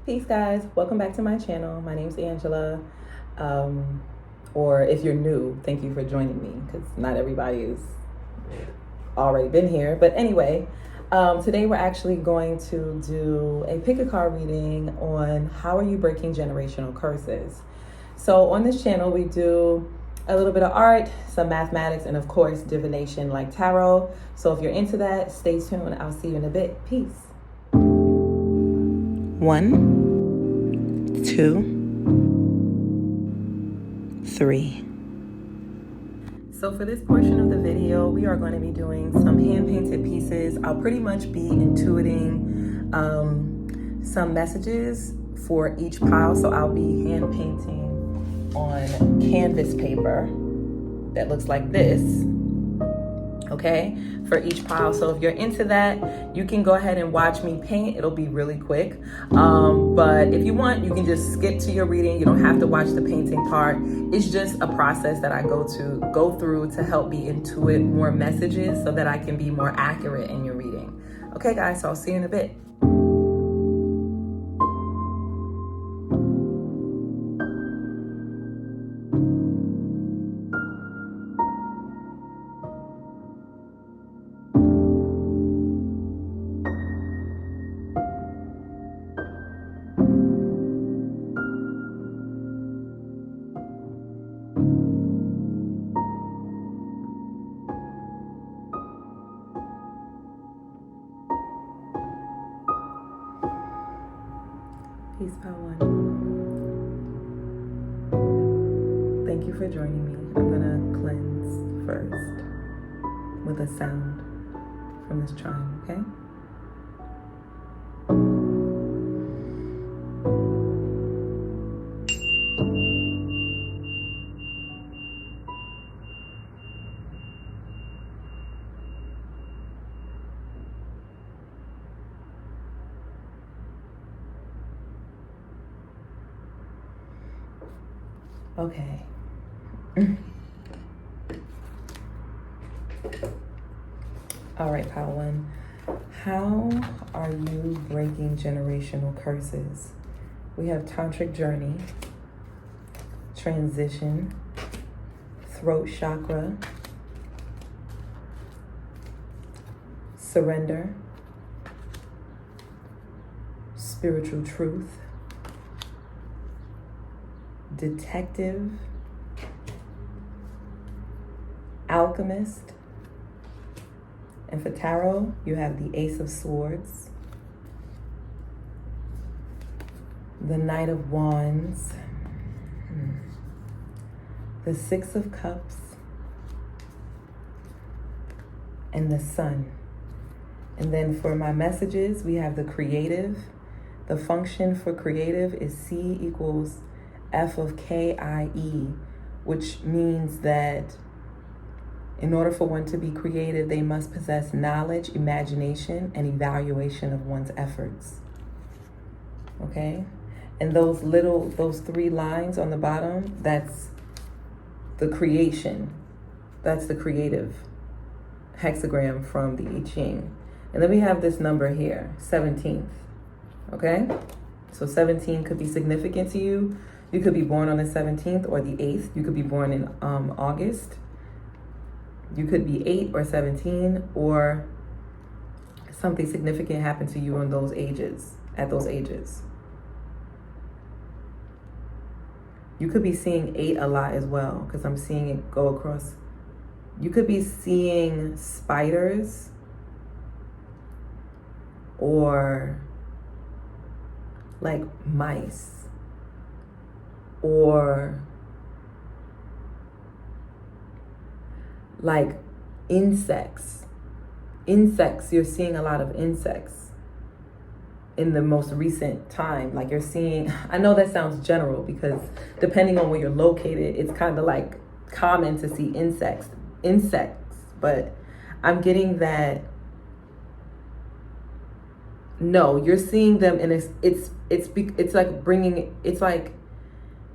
Peace, guys. Welcome back to my channel. My name's Angela. Or if you're new, thank you for joining me, because not everybody has already been here. But anyway, today we're actually going to do a pick a card reading on how are you breaking generational curses. So on this channel, we do a little bit of art, some mathematics, and of course, divination like tarot. So if you're into that, stay tuned. I'll see you in a bit. Peace. 1, 2, 3. So for this portion of the video, we are going to be doing some hand-painted pieces. I'll pretty much be intuiting some messages for each pile. So I'll be hand-painting on canvas paper that looks like this, okay, for each pile. So if you're into that, you can go ahead and watch me paint. It'll be really quick. But if you want, you can just skip to your reading. You don't have to watch the painting part. It's just a process that I go through to help me intuit more messages so that I can be more accurate in your reading. Okay, guys, so I'll see you in a bit. Peace, pile 1. Thank you for joining me. I'm gonna cleanse first with a sound from this chime, okay? Okay. All right, pile 1. How are you breaking generational curses? We have tantric journey, transition, throat chakra, surrender, spiritual truth, detective, alchemist, and for tarot, you have the Ace of Swords, the Knight of Wands, the Six of Cups, and the Sun. And then for my messages, we have the creative. The function for creative is C equals F of KIE, which means that in order for one to be creative, they must possess knowledge, imagination, and evaluation of one's efforts. Okay? And those 3 lines on the bottom, that's the creation. That's the creative hexagram from the I Ching. And then we have this number here, 17th. Okay? So 17 could be significant to you. You could be born on the 17th or the 8th. You could be born in August. You could be 8 or 17, or something significant happened to you on those ages, at those ages. You could be seeing 8 a lot as well, because I'm seeing it go across. You could be seeing spiders or like mice or like insects. You're seeing a lot of insects in the most recent time. Like you're seeing, I know that sounds general because depending on where you're located, it's kind of like common to see insects, but I'm getting that, no, you're seeing them and it's like bringing, it's like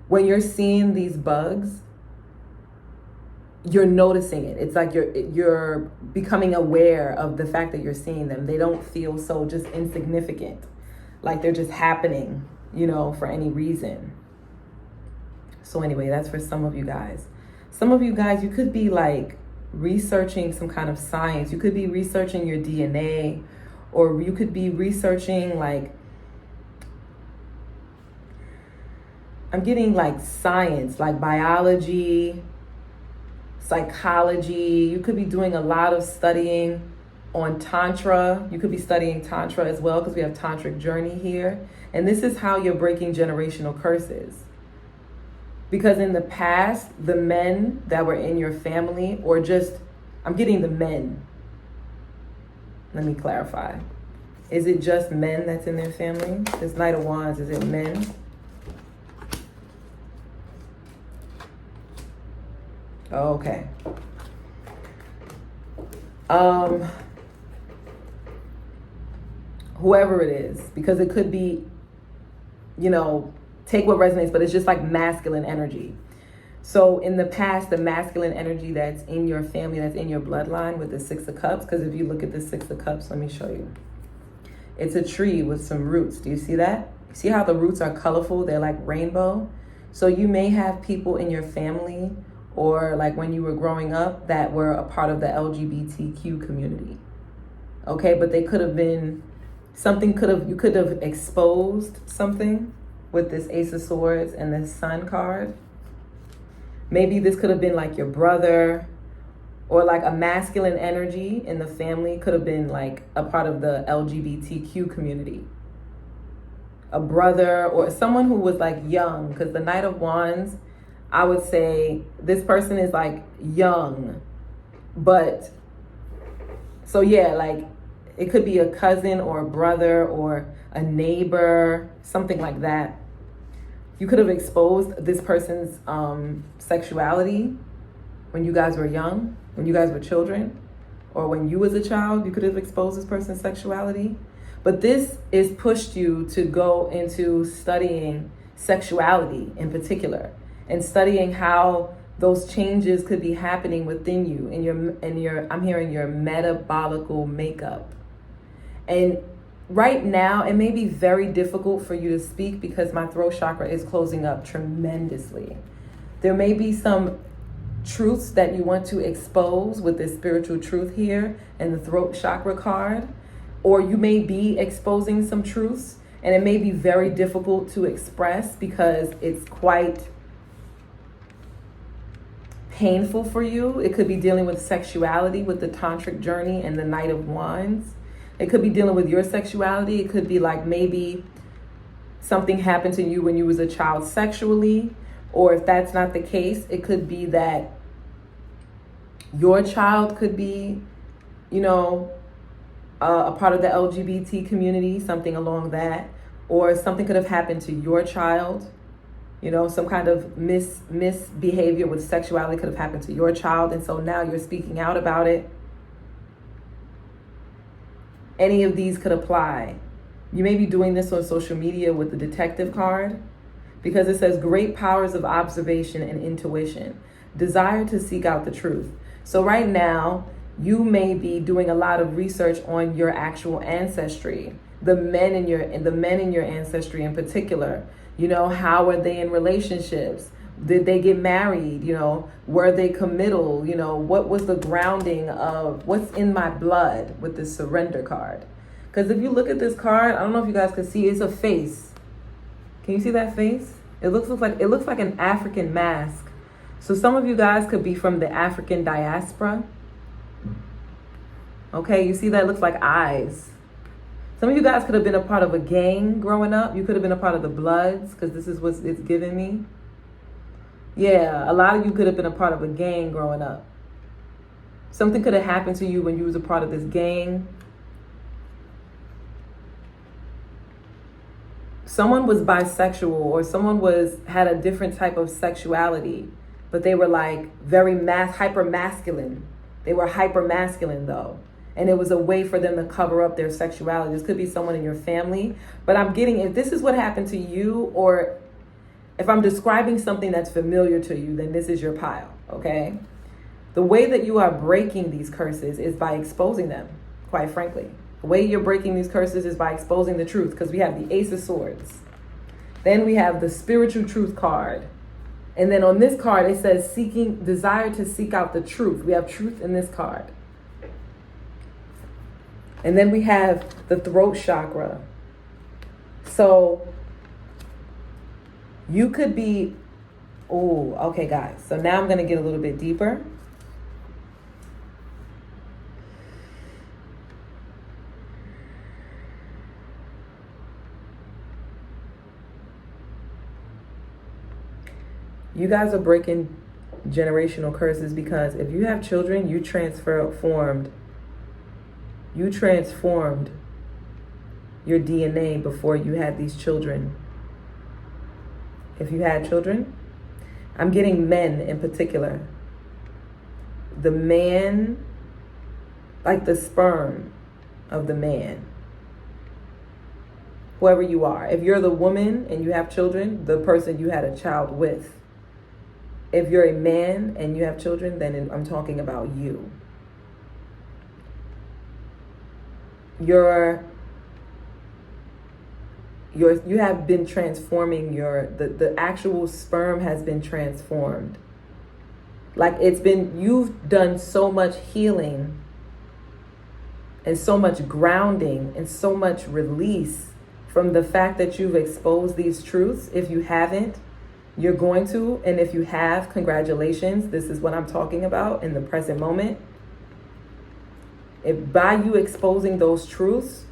when you're seeing these bugs, you're noticing it. It's like you're becoming aware of the fact that you're seeing them. They don't feel so just insignificant, like they're just happening, for any reason. So anyway, that's for some of you guys. Some of you guys, you could be like researching some kind of science. You could be researching your DNA, or you could be researching like, I'm getting like science, like biology, psychology. You could be doing a lot of studying on Tantra. You could be studying Tantra as well, because we have Tantric journey here. And this is how you're breaking generational curses. Because in the past, the men that were in your family, or just, I'm getting the men. Let me clarify. Is it just men that's in their family? This Knight of Wands, is it men? Okay. Whoever it is, because it could be, take what resonates, but it's just like masculine energy. So in the past, the masculine energy that's in your family, that's in your bloodline with the Six of Cups, because if you look at the Six of Cups, let me show you. It's a tree with some roots. Do you see that? See how the roots are colorful? They're like rainbow. So you may have people in your family, or like when you were growing up, that were a part of the LGBTQ community. Okay, but they could have been, you could have exposed something with this Ace of Swords and this Sun card. Maybe this could have been like your brother, or like a masculine energy in the family could have been like a part of the LGBTQ community. A brother, or someone who was like young, because the Knight of Wands, I would say this person is like young, but so yeah, like it could be a cousin or a brother or a neighbor, something like that. You could have exposed this person's sexuality when you guys were young, when you guys were children, or when you was a child, you could have exposed this person's sexuality. But this is pushed you to go into studying sexuality in particular, and studying how those changes could be happening within you in your I'm hearing your metabolical makeup. And right now, it may be very difficult for you to speak because my throat chakra is closing up tremendously. There may be some truths that you want to expose with this spiritual truth here and the throat chakra card, or you may be exposing some truths, and it may be very difficult to express because it's quite painful for you. It could be dealing with sexuality with the Tantric journey and the Knight of Wands. It could be dealing with your sexuality. It could be like maybe something happened to you when you was a child sexually, or if that's not the case, it could be that your child could be, a part of the LGBT community, something along that, or something could have happened to your child. Some kind of misbehavior with sexuality could have happened to your child, and so now you're speaking out about it. Any of these could apply. You may be doing this on social media with the detective card, because it says great powers of observation and intuition, desire to seek out the truth. So right now, you may be doing a lot of research on your actual ancestry, the men in your ancestry in particular. How are they in relationships? Did they get married? Were they committal? What was the grounding of what's in my blood with the surrender card? Because if you look at this card, I don't know if you guys can see, it's a face. Can you see that face? It looks like an African mask. So some of you guys could be from the African diaspora. Okay, you see that? It looks like eyes. Some of you guys could have been a part of a gang growing up. You could have been a part of the Bloods, because this is what it's giving me. Yeah, a lot of you could have been a part of a gang growing up. Something could have happened to you when you was a part of this gang. Someone was bisexual, or someone had a different type of sexuality, but they were like very hyper masculine. They were hyper masculine though. And it was a way for them to cover up their sexuality. This could be someone in your family. But I'm getting, if this is what happened to you, or if I'm describing something that's familiar to you, then this is your pile, okay? The way that you are breaking these curses is by exposing them, quite frankly. The way you're breaking these curses is by exposing the truth, because we have the Ace of Swords. Then we have the Spiritual Truth card. And then on this card, it says desire to seek out the truth. We have truth in this card. And then we have the throat chakra. So you could be, okay, guys. So now I'm going to get a little bit deeper. You guys are breaking generational curses because if you have children, you transformed your DNA before you had these children. If you had children, I'm getting men in particular. The man, like the sperm of the man. Whoever you are. If you're the woman and you have children, the person you had a child with. If you're a man and you have children, then I'm talking about you. You have been transforming the actual sperm has been transformed. Like you've done so much healing and so much grounding and so much release from the fact that you've exposed these truths. If you haven't, you're going to, and if you have, congratulations. This is what I'm talking about in the present moment. If by you exposing those truths,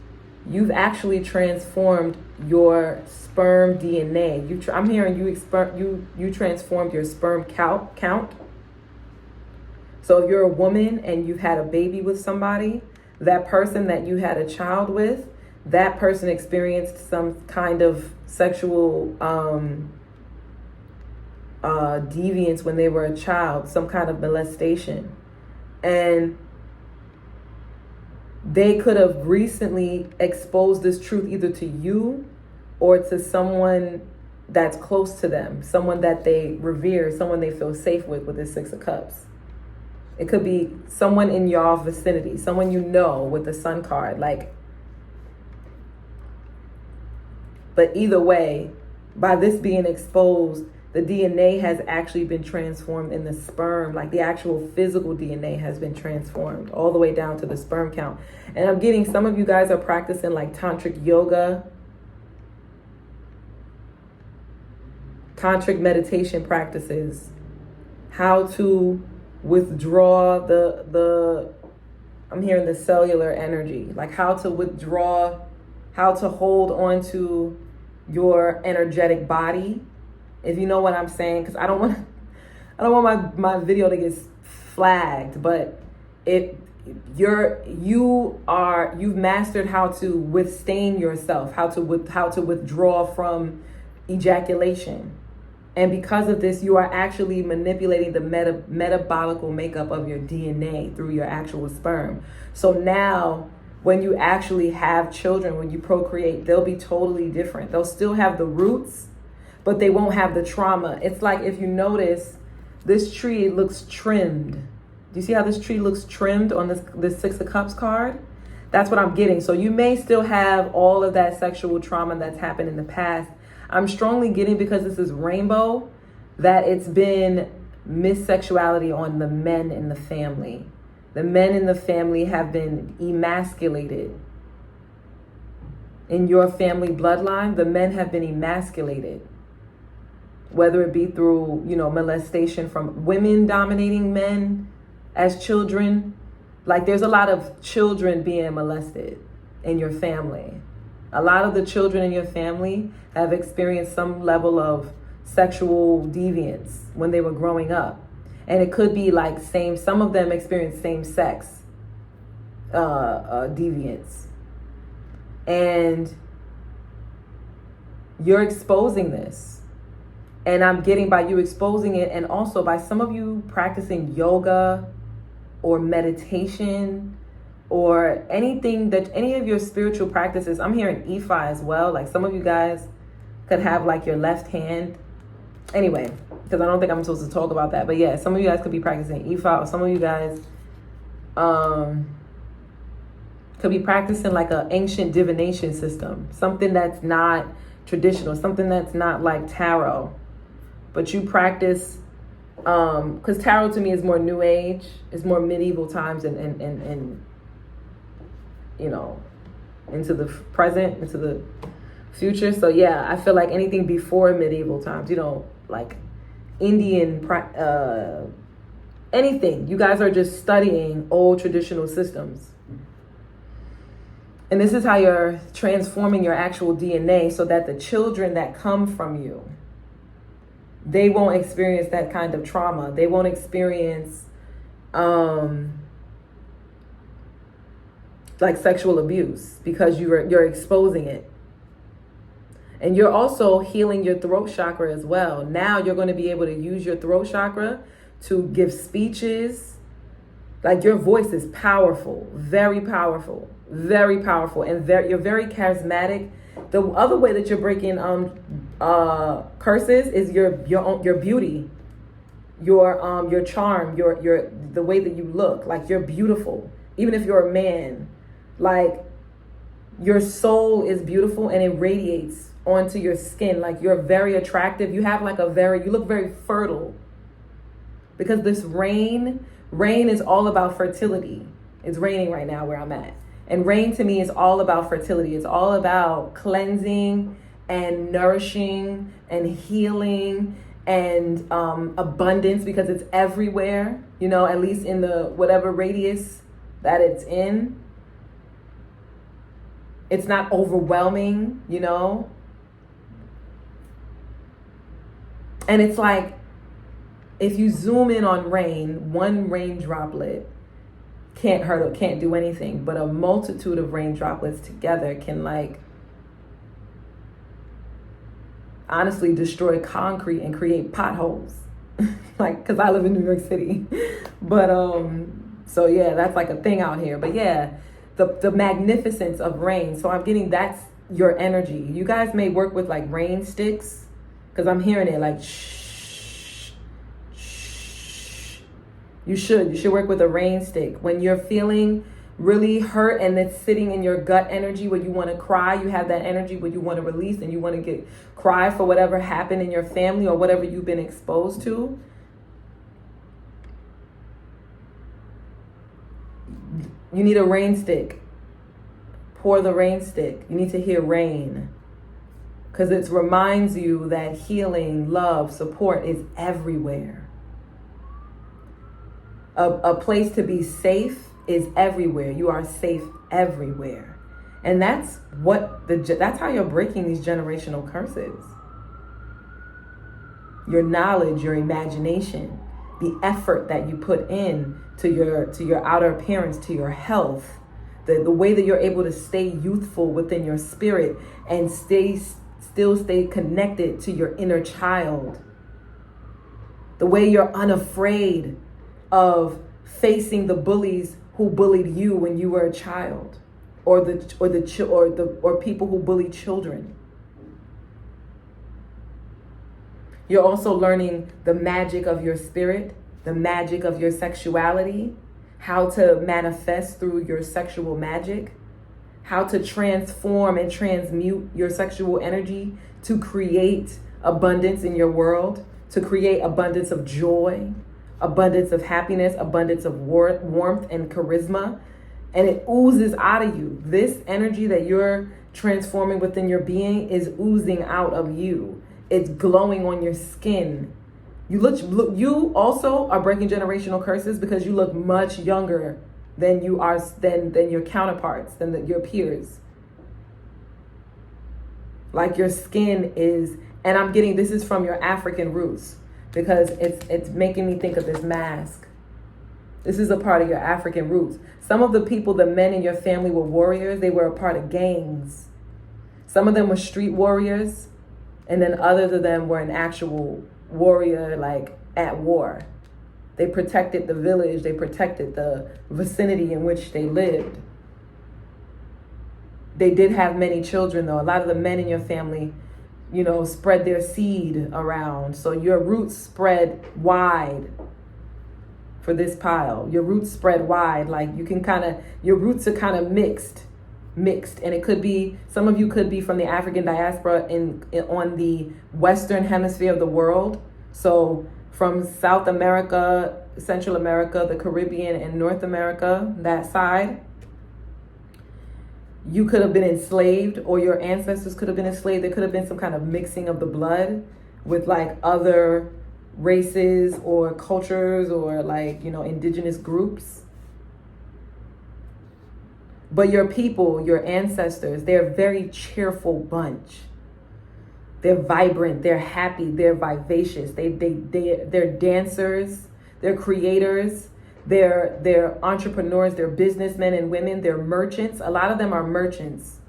you've actually transformed your sperm DNA. I'm hearing you transformed your sperm count. So if you're a woman and you've had a baby with somebody, that person that you had a child with, that person experienced some kind of sexual deviance when they were a child, some kind of molestation. And they could have recently exposed this truth either to you or to someone that's close to them, someone that they revere, someone they feel safe with the Six of Cups. It could be someone in your vicinity, someone you know with the Sun card. But either way, by this being exposed, the DNA has actually been transformed in the sperm, like the actual physical DNA has been transformed all the way down to the sperm count. And I'm getting some of you guys are practicing like tantric yoga, tantric meditation practices, how to withdraw I'm hearing the cellular energy, like how to withdraw, how to hold on to your energetic body. If you know what I'm saying, because I don't want my video to get flagged, but you've mastered how to withstand yourself, how to withdraw from ejaculation. And because of this, you are actually manipulating the metabolical makeup of your DNA through your actual sperm. So now when you actually have children, when you procreate, they'll be totally different. They'll still have the roots, but they won't have the trauma. It's like if you notice, this tree looks trimmed. Do you see how this tree looks trimmed on this Six of Cups card? That's what I'm getting. So you may still have all of that sexual trauma that's happened in the past. I'm strongly getting, because this is rainbow, that it's been missexuality on the men in the family. The men in the family have been emasculated. In your family bloodline, the men have been emasculated. Whether it be through, molestation from women dominating men as children. Like there's a lot of children being molested in your family. A lot of the children in your family have experienced some level of sexual deviance when they were growing up. And it could be like some of them experience same-sex deviance. And you're exposing this. And I'm getting, by you exposing it, and also by some of you practicing yoga or meditation or any of your spiritual practices. I'm hearing Ifa as well. Like some of you guys could have like your left hand. Anyway, because I don't think I'm supposed to talk about that. But yeah, some of you guys could be practicing Ifa, or some of you guys could be practicing like an ancient divination system, something that's not traditional, something that's not like tarot, but you practice, because tarot to me is more new age, it's more medieval times, and you know, into the present, into the future. So yeah, I feel like anything before medieval times, you know, like Indian, anything. You guys are just studying old traditional systems. And this is how you're transforming your actual DNA so that the children that come from you, they won't experience that kind of trauma. They won't experience like sexual abuse, because you're exposing it. And you're also healing your throat chakra as well. Now you're going to be able to use your throat chakra to give speeches. Like, your voice is powerful, very powerful, very powerful, and you're very charismatic. The other way that you're breaking curses is your beauty, your charm, your the way that you look. Like, you're beautiful, even if you're a man. Like, your soul is beautiful and it radiates onto your skin. Like, you're very attractive. You have like you look very fertile, because this rain is all about fertility. It's raining right now where I'm at. And rain to me is all about fertility. It's all about cleansing and nourishing and healing and abundance, because it's everywhere, you know, at least in the whatever radius that it's in. It's not overwhelming, you know. And it's like, if you zoom in on rain, one rain droplet can't hurt or can't do anything, but a multitude of rain droplets together can, like, honestly destroy concrete and create potholes. Like, because I live in New York City. But so yeah, that's like a thing out here. But yeah, the magnificence of rain. So I'm getting, that's your energy. You guys may work with like rain sticks, because I'm hearing it like shh, shh. You should work with a rain stick. When you're feeling really hurt and it's sitting in your gut energy where you want to cry, you have that energy where you want to release and you want to cry for whatever happened in your family or whatever you've been exposed to. You need a rain stick. Pour the rain stick. You need to hear rain, because it reminds you that healing, love, support is everywhere. A place to be safe is everywhere. You are safe everywhere. And that's how you're breaking these generational curses. Your knowledge, your imagination, the effort that you put in to your outer appearance, to your health, the way that you're able to stay youthful within your spirit and still stay connected to your inner child. The way you're unafraid of facing the bullies who bullied you when you were a child, or people who bully children. You're also learning the magic of your spirit, the magic of your sexuality, how to manifest through your sexual magic, how to transform and transmute your sexual energy to create abundance in your world, to create abundance of joy, abundance of happiness, abundance of warmth and charisma. And it oozes out of you. This energy that you're transforming within your being is oozing out of you. It's glowing on your skin. You also are breaking generational curses because you look much younger than you are than your counterparts, than your peers. Like, your skin is, and I'm getting, this is from your African roots, because it's making me think of this mask. This is a part of your African roots. Some of the people, the men in your family, were warriors. They were a part of gangs. Some of them were street warriors, and then others of them were an actual warrior, like at war. They protected the village. They protected the vicinity in which they lived. They did have many children, though. A lot of the men in your family spread their seed around. So your roots spread wide for this pile. Your roots spread wide. Like you can your roots are kind of mixed. And it could be, some of you could be from the African diaspora on the Western hemisphere of the world. So from South America, Central America, the Caribbean, and North America, that side. You could have been enslaved, or your ancestors could have been enslaved. There could have been some kind of mixing of the blood with like other races or cultures or like, indigenous groups. But your people, your ancestors, they're a very cheerful bunch. They're vibrant, they're happy, they're vivacious. They're dancers, they're creators, they're entrepreneurs, they're businessmen and women, they're merchants. A lot of them are merchants.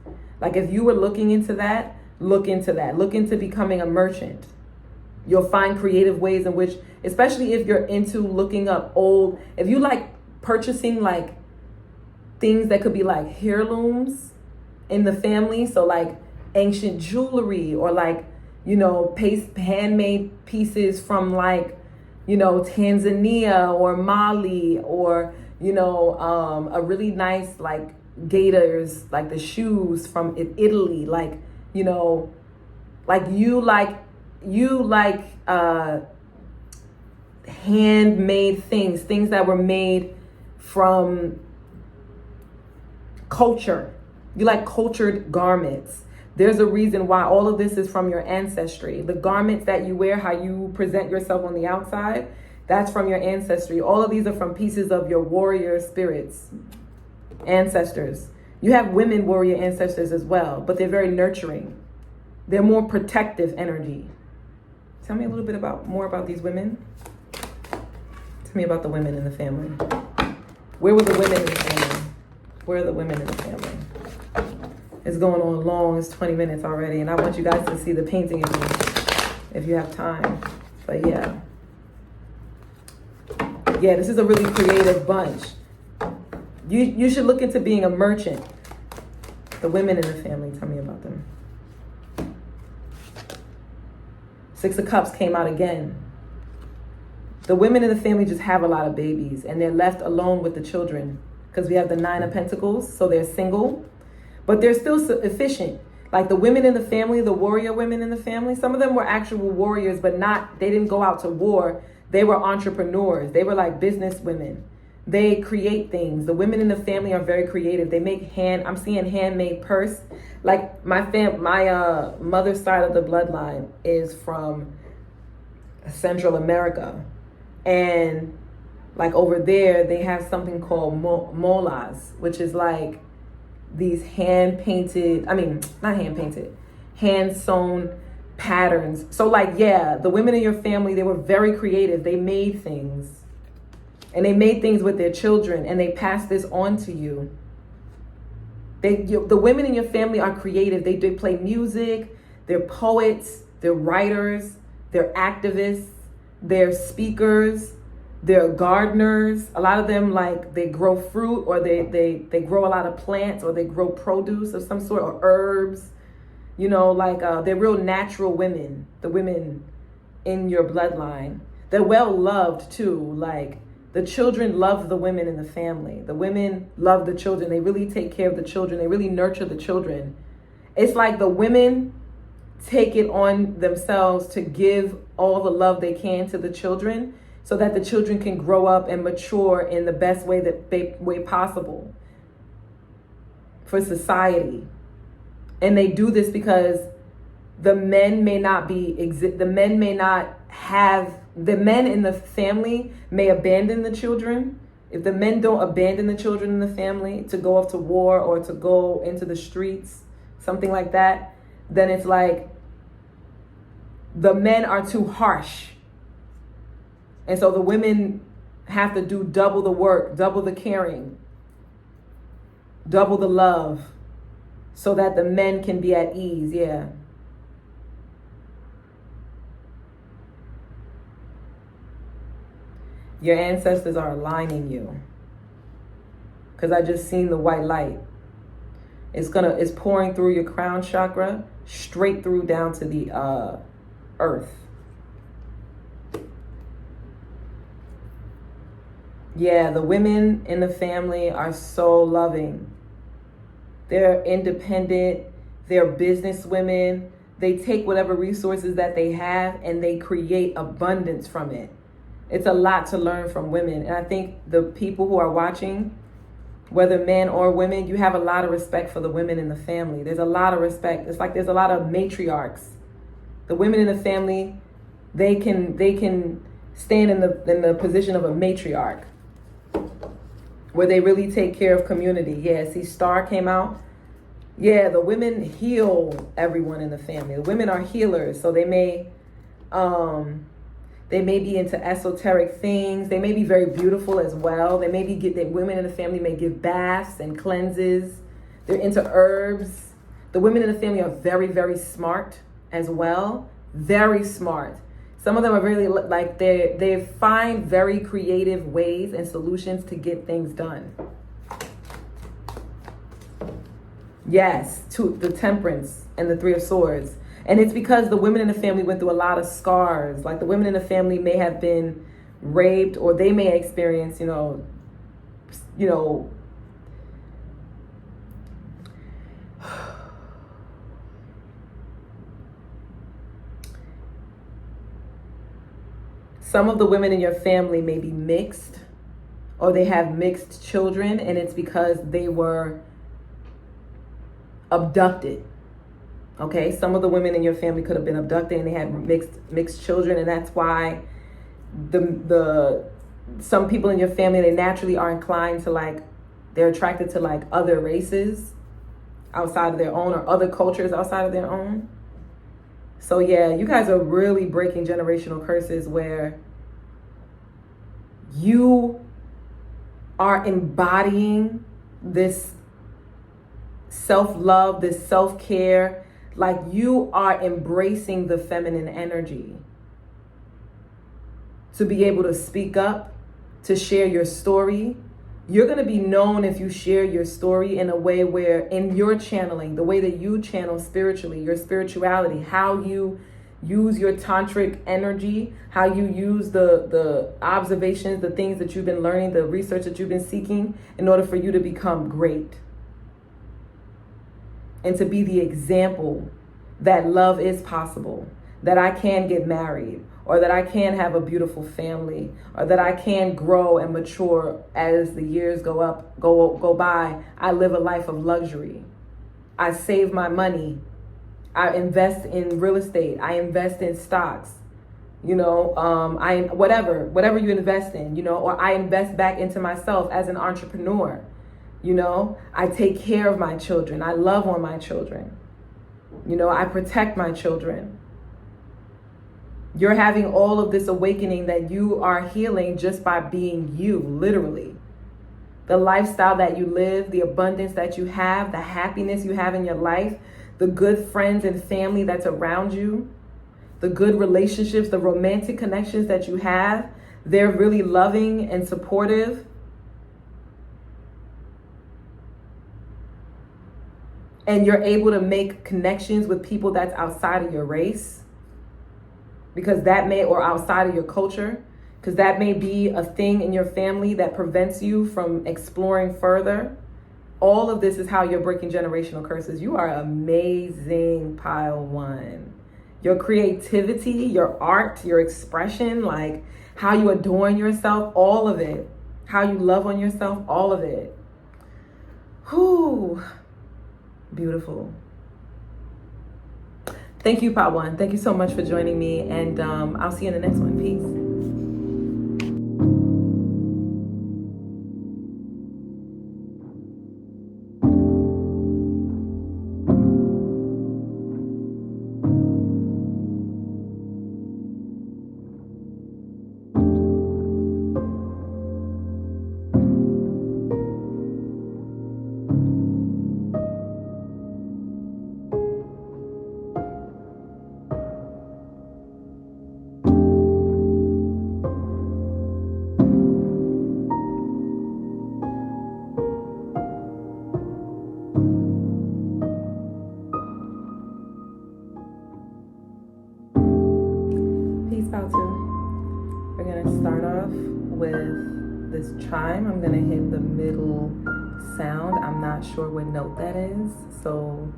Like if you were looking into that, look into that. Look into becoming a merchant. You'll find creative ways in which, especially if you're into looking up if you like purchasing like things that could be like heirlooms in the family. So like ancient jewelry or like, handmade pieces from like, Tanzania or Mali or, a really nice like gaiters, like the shoes from Italy, like, like you like handmade things that were made from culture. You like cultured garments. There's a reason why all of this is from your ancestry. The garments that you wear, how you present yourself on the outside, that's from your ancestry. All of these are from pieces of your warrior spirits, ancestors. You have women warrior ancestors as well, but they're very nurturing. They're more protective energy. Tell me a little bit more about these women. Tell me about the women in the family. Where were the women in the family? Where are the women in the family? It's going on long. It's 20 minutes already, and I want you guys to see the painting if you have time. But yeah, this is a really creative bunch. You should look into being a merchant. The women in the family, tell me about them. Six of Cups came out again. The women in the family just have a lot of babies, and they're left alone with the children because we have the Nine of Pentacles, so they're single. But they're still efficient. Like the women in the family, the warrior women in the family, some of them were actual warriors, but they didn't go out to war. They were entrepreneurs. They were like business women. They create things. The women in the family are very creative. They make I'm seeing handmade purse. Like my mother's side of the bloodline is from Central America. And like over there, they have something called molas, which is like these hand sewn patterns. So like, the women in your family, they were very creative. They made things, and they made things with their children, and they passed this on to you. The women in your family are creative. They play music. They're poets. They're writers. They're activists. They're speakers. They're gardeners. A lot of them, like, they grow fruit, or they grow a lot of plants, or they grow produce of some sort, or herbs. They're real natural women, the women in your bloodline. They're well loved too. Like, the children love the women in the family. The women love the children. They really take care of the children. They really nurture the children. It's like the women take it on themselves to give all the love they can to the children, so that the children can grow up and mature in the best way possible for society. And they do this because the men in the family may abandon the children. If the men don't abandon the children in the family to go off to war or to go into the streets, something like that, then it's like the men are too harsh. And so the women have to do double the work, double the caring, double the love, so that the men can be at ease. Yeah. Your ancestors are aligning you. Because I just seen the white light. It's pouring through your crown chakra, straight through down to the earth. Yeah, the women in the family are so loving. They're independent. They're business women. They take whatever resources that they have and they create abundance from it. It's a lot to learn from women. And I think the people who are watching, whether men or women, you have a lot of respect for the women in the family. There's a lot of respect. It's like there's a lot of matriarchs. The women in the family, they can stand in the position of a matriarch, where they really take care of community. Yeah, see, Star came out. Yeah, the women heal everyone in the family. The women are healers, so they may be into esoteric things. They may be very beautiful as well. They may be the women in the family may give baths and cleanses. They're into herbs. The women in the family are very, very smart as well. Very smart. Some of them are really like they find very creative ways and solutions to get things done. Yes, to the Temperance and the Three of Swords. And it's because the women in the family went through a lot of scars. Like the women in the family may have been raped, or they may experience, some of the women in your family may be mixed, or they have mixed children, and it's because they were abducted. Okay, some of the women in your family could have been abducted and they had mixed children, and that's why the some people in your family, they naturally are inclined to they're attracted to other races outside of their own, or other cultures outside of their own. So yeah, you guys are really breaking generational curses where you are embodying this self-love, this self-care. Like you are embracing the feminine energy to be able to speak up, to share your story. You're going to be known if you share your story in a way where, in your channeling, the way that you channel spiritually, your spirituality, how you use your tantric energy, how you use the observations, the things that you've been learning, the research that you've been seeking in order for you to become great. And to be the example that love is possible, that I can get married, or that I can have a beautiful family, or that I can grow and mature as the years go by. I live a life of luxury. I save my money. I invest in real estate. I invest in stocks. Whatever you invest in, or I invest back into myself as an entrepreneur. I take care of my children. I love on my children. I protect my children. You're having all of this awakening that you are healing just by being you, literally. The lifestyle that you live, the abundance that you have, the happiness you have in your life, the good friends and family that's around you, the good relationships, the romantic connections that you have, they're really loving and supportive. And you're able to make connections with people that's outside of your race, because that may, or outside of your culture, because that may be a thing in your family that prevents you from exploring further. All of this is how you're breaking generational curses. You are amazing, pile one. Your creativity, your art, your expression, like how you adorn yourself, all of it. How you love on yourself, all of it. Whew. Beautiful. Thank you, Part One. Thank you so much for joining me, and I'll see you in the next one. Peace. chime, I'm gonna hit the middle sound. I'm not sure what note that is, so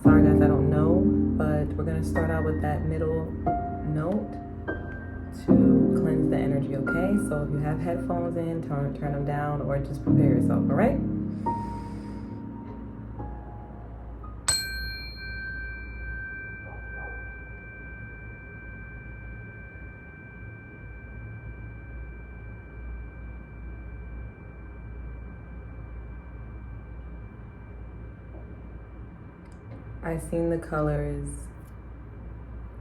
sorry guys, I don't know, but we're gonna start out with that middle note to cleanse the energy, okay? So if you have headphones in, turn them down, or just prepare yourself, all right? I seen the colors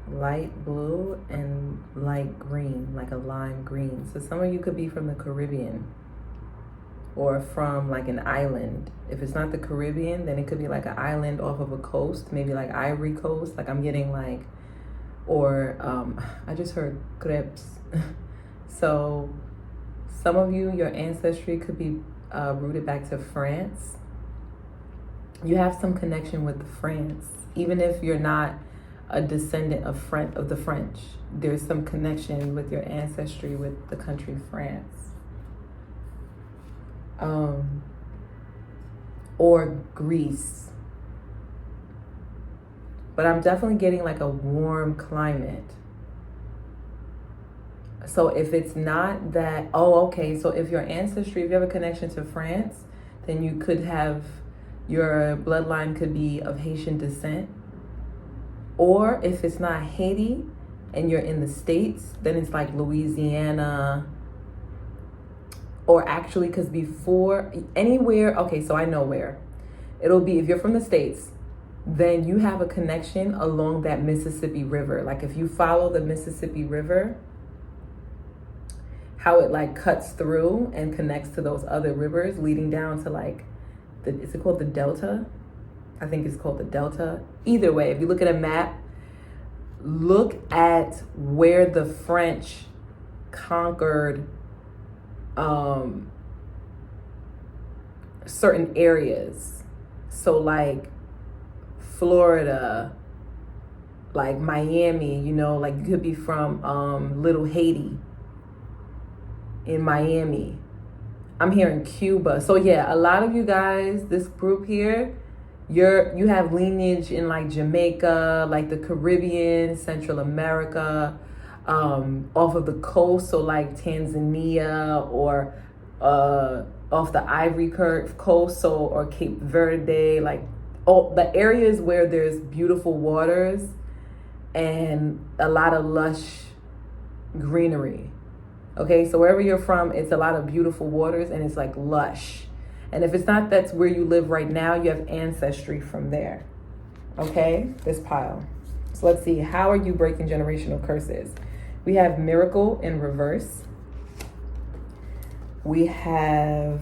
light blue and light green, like a lime green. So some of you could be from the Caribbean or from like an island. If it's not the Caribbean, then it could be like an island off of a coast, maybe like Ivory Coast. Like I'm getting like, or I just heard crepes. So some of you, your ancestry could be rooted back to France. You have some connection with France, even if you're not a descendant of the French. There's some connection with your ancestry with the country France, or Greece. But I'm definitely getting like a warm climate. So if it's not that, so if your ancestry, if you have a connection to France, then you could have, your bloodline could be of Haitian descent. Or if it's not Haiti and you're in the States, then it's like Louisiana. Or actually, because before, anywhere, so I know where. It'll be, if you're from the States, then you have a connection along that Mississippi River. Like if you follow the Mississippi River, how it like cuts through and connects to those other rivers leading down to like, is it called the Delta? I think it's called the Delta. Either way, if you look at a map, look at where the French conquered certain areas. So like Florida, like Miami, like you could be from Little Haiti in Miami. I'm here in Cuba. So yeah, a lot of you guys, this group here, you have lineage in like Jamaica, like the Caribbean, Central America, off of the coast, so like Tanzania, or off the Ivory Coast, so, or Cape Verde, like all the areas where there's beautiful waters and a lot of lush greenery. Okay, so wherever you're from, it's a lot of beautiful waters and it's like lush. And if it's not that's where you live right now, you have ancestry from there. Okay, this pile. So let's see, how are you breaking generational curses? We have miracle in reverse. We have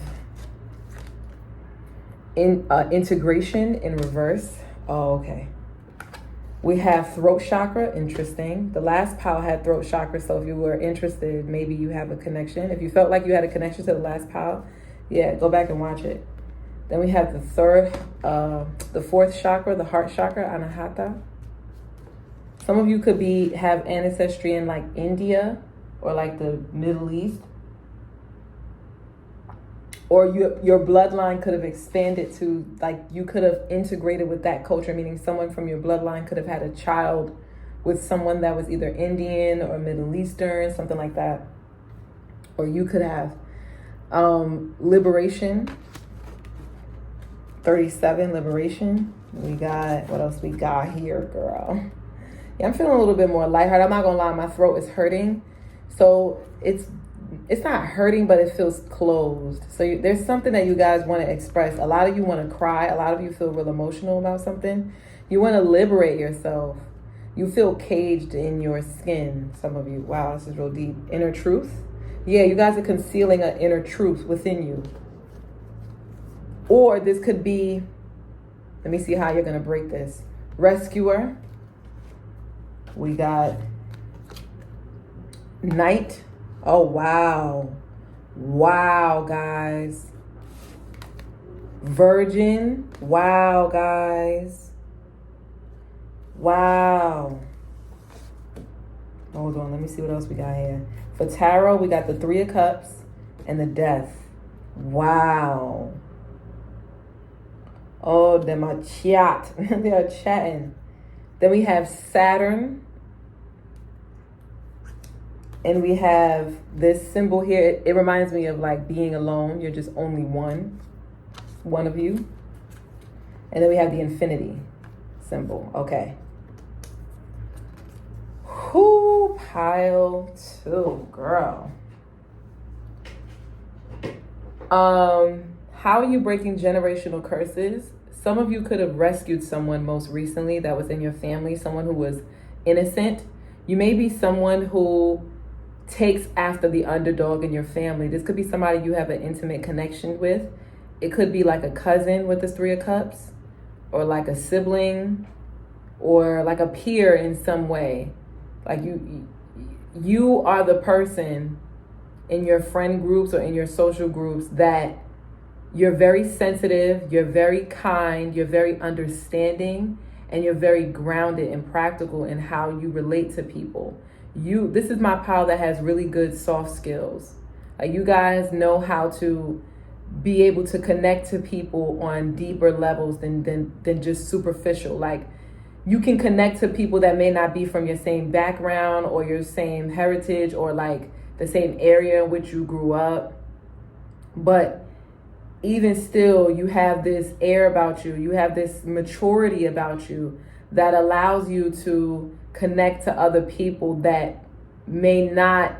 integration in reverse. Oh, okay. We have throat chakra, interesting. The last pile had throat chakra, so if you were interested, maybe you have a connection. If you felt like you had a connection to the last pile, yeah, go back and watch it. Then we have the fourth chakra, the heart chakra, anahata. Some of you could have ancestry in like India or like the Middle East. Or your bloodline could have expanded to, like, you could have integrated with that culture, meaning someone from your bloodline could have had a child with someone that was either Indian or Middle Eastern, something like that. Or you could have liberation, 37, liberation. We got, what else we got here, girl? Yeah, I'm feeling a little bit more lighthearted. I'm not gonna lie, my throat is hurting. So it's not hurting, but it feels closed. So there's something that you guys want to express. A lot of you want to cry. A lot of you feel real emotional about something. You want to liberate yourself. You feel caged in your skin. Some of you. Wow, this is real deep. Inner truth. Yeah, you guys are concealing an inner truth within you. Or this could be, let me see how you're going to break this. Rescuer. We got Knight. Oh, wow. Wow, guys. Virgin. Wow, guys. Wow. Hold on. Let me see what else we got here. For tarot, we got the 3 of Cups and the death. Wow. Oh, them are chat. They are chatting. Then we have Saturn. And we have this symbol here. It reminds me of like being alone. You're just only one of you. And then we have the infinity symbol. Okay. Who pile 2, girl. How are you breaking generational curses? Some of you could have rescued someone most recently that was in your family, someone who was innocent. You may be someone who takes after the underdog in your family. This could be somebody you have an intimate connection with. It could be like a cousin with the 3 of Cups, or like a sibling, or like a peer in some way. Like you are the person in your friend groups or in your social groups that you're very sensitive, you're very kind, you're very understanding, and you're very grounded and practical in how you relate to people. This is my pile that has really good soft skills. Like, you guys know how to be able to connect to people on deeper levels than just superficial. Like, you can connect to people that may not be from your same background or your same heritage or like the same area in which you grew up. But even still, you have this air about you. You have this maturity about you that allows you to connect to other people that may not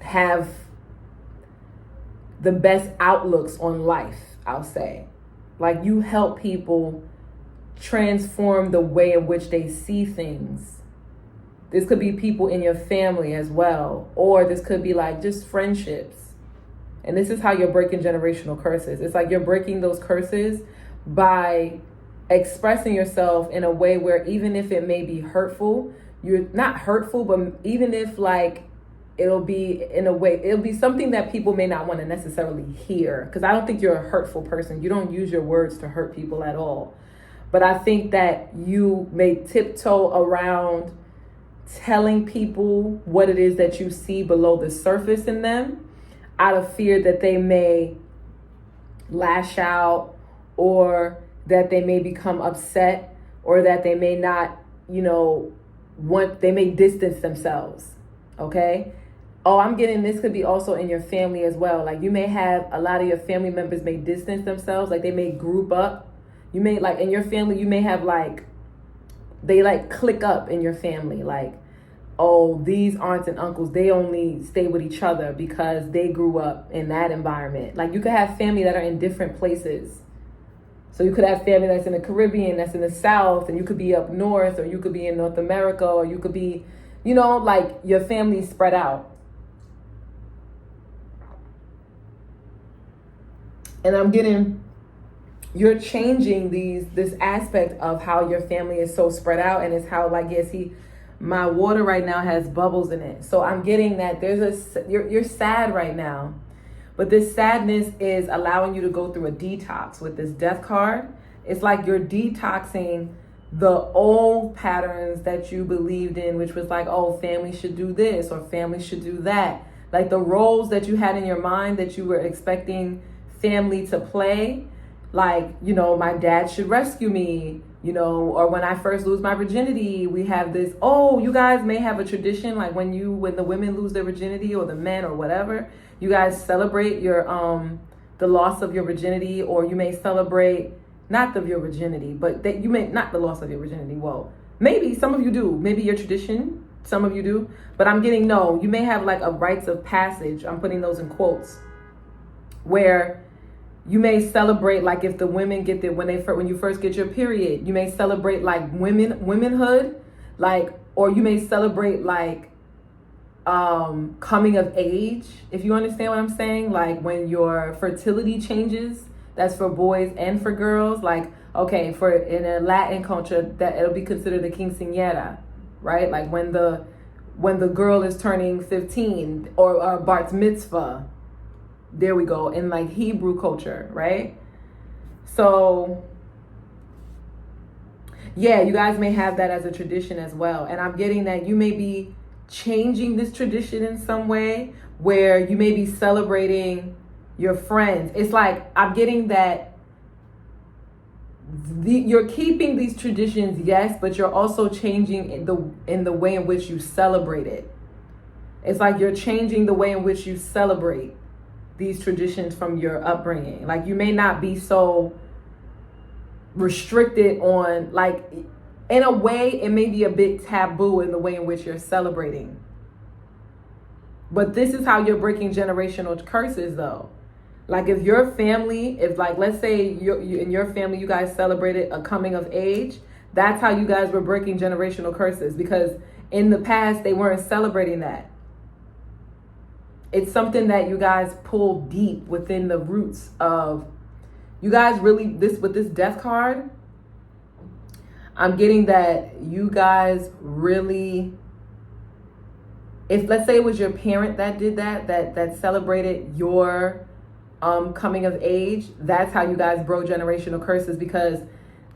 have the best outlooks on life, I'll say. Like, you help people transform the way in which they see things. This could be people in your family as well, or this could be like just friendships. And this is how you're breaking generational curses. It's like you're breaking those curses by expressing yourself in a way where even if it may be hurtful, you're not hurtful, but even if like it'll be in a way, it'll be something that people may not want to necessarily hear. Because I don't think you're a hurtful person. You don't use your words to hurt people at all. But I think that you may tiptoe around telling people what it is that you see below the surface in them, out of fear that they may lash out, or that they may become upset, or that they may not, they may distance themselves. Okay. Oh, I'm getting this could be also in your family as well. Like, you may have a lot of your family members may distance themselves. Like, they may group up. You may, like, in your family, you may have like, they like click up in your family. Like, oh, these aunts and uncles, they only stay with each other because they grew up in that environment. Like, you could have family that are in different places. So you could have family that's in the Caribbean, that's in the South, and you could be up north, or you could be in North America, or you could be, like your family's spread out. And I'm getting, you're changing this aspect of how your family is so spread out, and it's how, like, my water right now has bubbles in it. So I'm getting that you're sad right now, but this sadness is allowing you to go through a detox with this death card. It's like you're detoxing the old patterns that you believed in, which was like, oh, family should do this or family should do that. Like, the roles that you had in your mind that you were expecting family to play. Like, my dad should rescue me, or when I first lose my virginity, we have this, oh, you guys may have a tradition, like when the women lose their virginity, or the men, or whatever, you guys celebrate your, the loss of your virginity, or you may celebrate not of your virginity, but that you may not the loss of your virginity. Well, maybe some of you do, maybe your tradition, some of you do, but I'm getting, no, you may have like a rites of passage. I'm putting those in quotes, where you may celebrate, like, if the women get there when you first get your period, you may celebrate like womanhood, like, or you may celebrate like coming of age, if you understand what I'm saying. Like, when your fertility changes, that's for boys and for girls. Like, okay, for in a Latin culture, that it'll be considered a quinceañera, right? Like when the girl is turning 15, or bar mitzvah. There we go, in like Hebrew culture, right? So yeah, you guys may have that as a tradition as well. And I'm getting that you may be changing this tradition in some way, where you may be celebrating your friends. It's like I'm getting that you're keeping these traditions, yes, but you're also changing in the way in which you celebrate it. It's like you're changing the way in which you celebrate these traditions from your upbringing. Like you may not be so restricted on, like, in a way it may be a bit taboo in the way in which you're celebrating. But this is how you're breaking generational curses though. Like if your family, if like, let's say you in your family, you guys celebrated a coming of age, that's how you guys were breaking generational curses, because in the past they weren't celebrating that. It's something that you guys pull deep within the roots of, you guys really, with this death card, I'm getting that you guys really, if let's say it was your parent that did that celebrated your coming of age, that's how you guys broke generational curses, because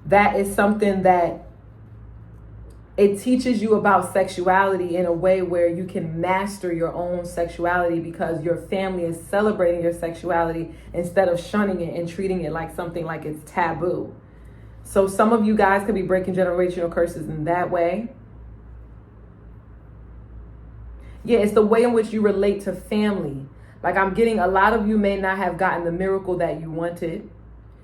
that is something that it teaches you about sexuality in a way where you can master your own sexuality, because your family is celebrating your sexuality instead of shunning it and treating it like something like it's taboo. So some of you guys could be breaking generational curses in that way. Yeah, it's the way in which you relate to family. Like I'm getting, a lot of you may not have gotten the miracle that you wanted.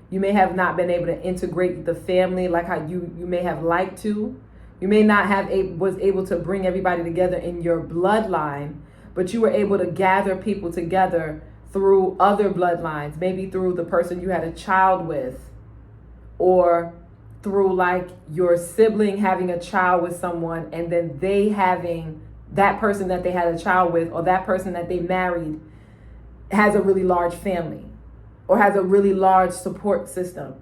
You may have not been able to integrate the family like how you may have liked to. You may not have was able to bring everybody together in your bloodline, but you were able to gather people together through other bloodlines, maybe through the person you had a child with, or through like your sibling having a child with someone and then they having that person that they had a child with, or that person that they married has a really large family or has a really large support system.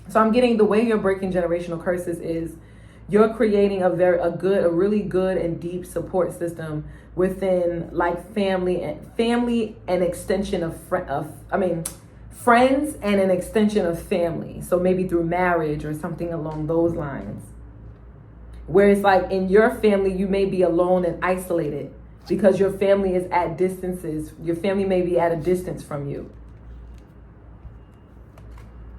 So I'm getting the way you're breaking generational curses is you're creating a really good and deep support system within like family and extension of friends and an extension of family. So maybe through marriage or something along those lines. Where it's like in your family, you may be alone and isolated because your family is at distances. Your family may be at a distance from you.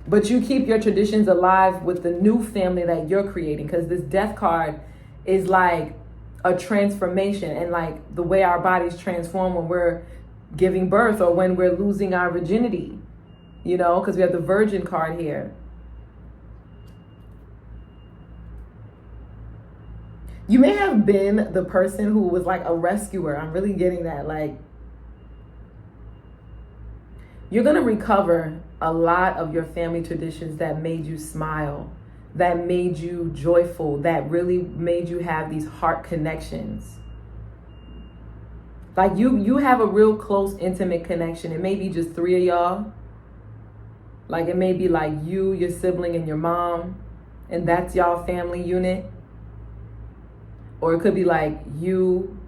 But you keep your traditions alive with the new family that you're creating, because this death card is like a transformation, and like the way our bodies transform when we're giving birth or when we're losing our virginity, you know, because we have the Virgin card here. You may have been the person who was like a rescuer. I'm really getting that. Like, you're going to recover a lot of your family traditions that made you smile, that made you joyful, that really made you have these heart connections. Like you have a real close, intimate connection. It may be just three of y'all. Like it may be like you, your sibling, and your mom, and that's y'all family unit. Or it could be like you,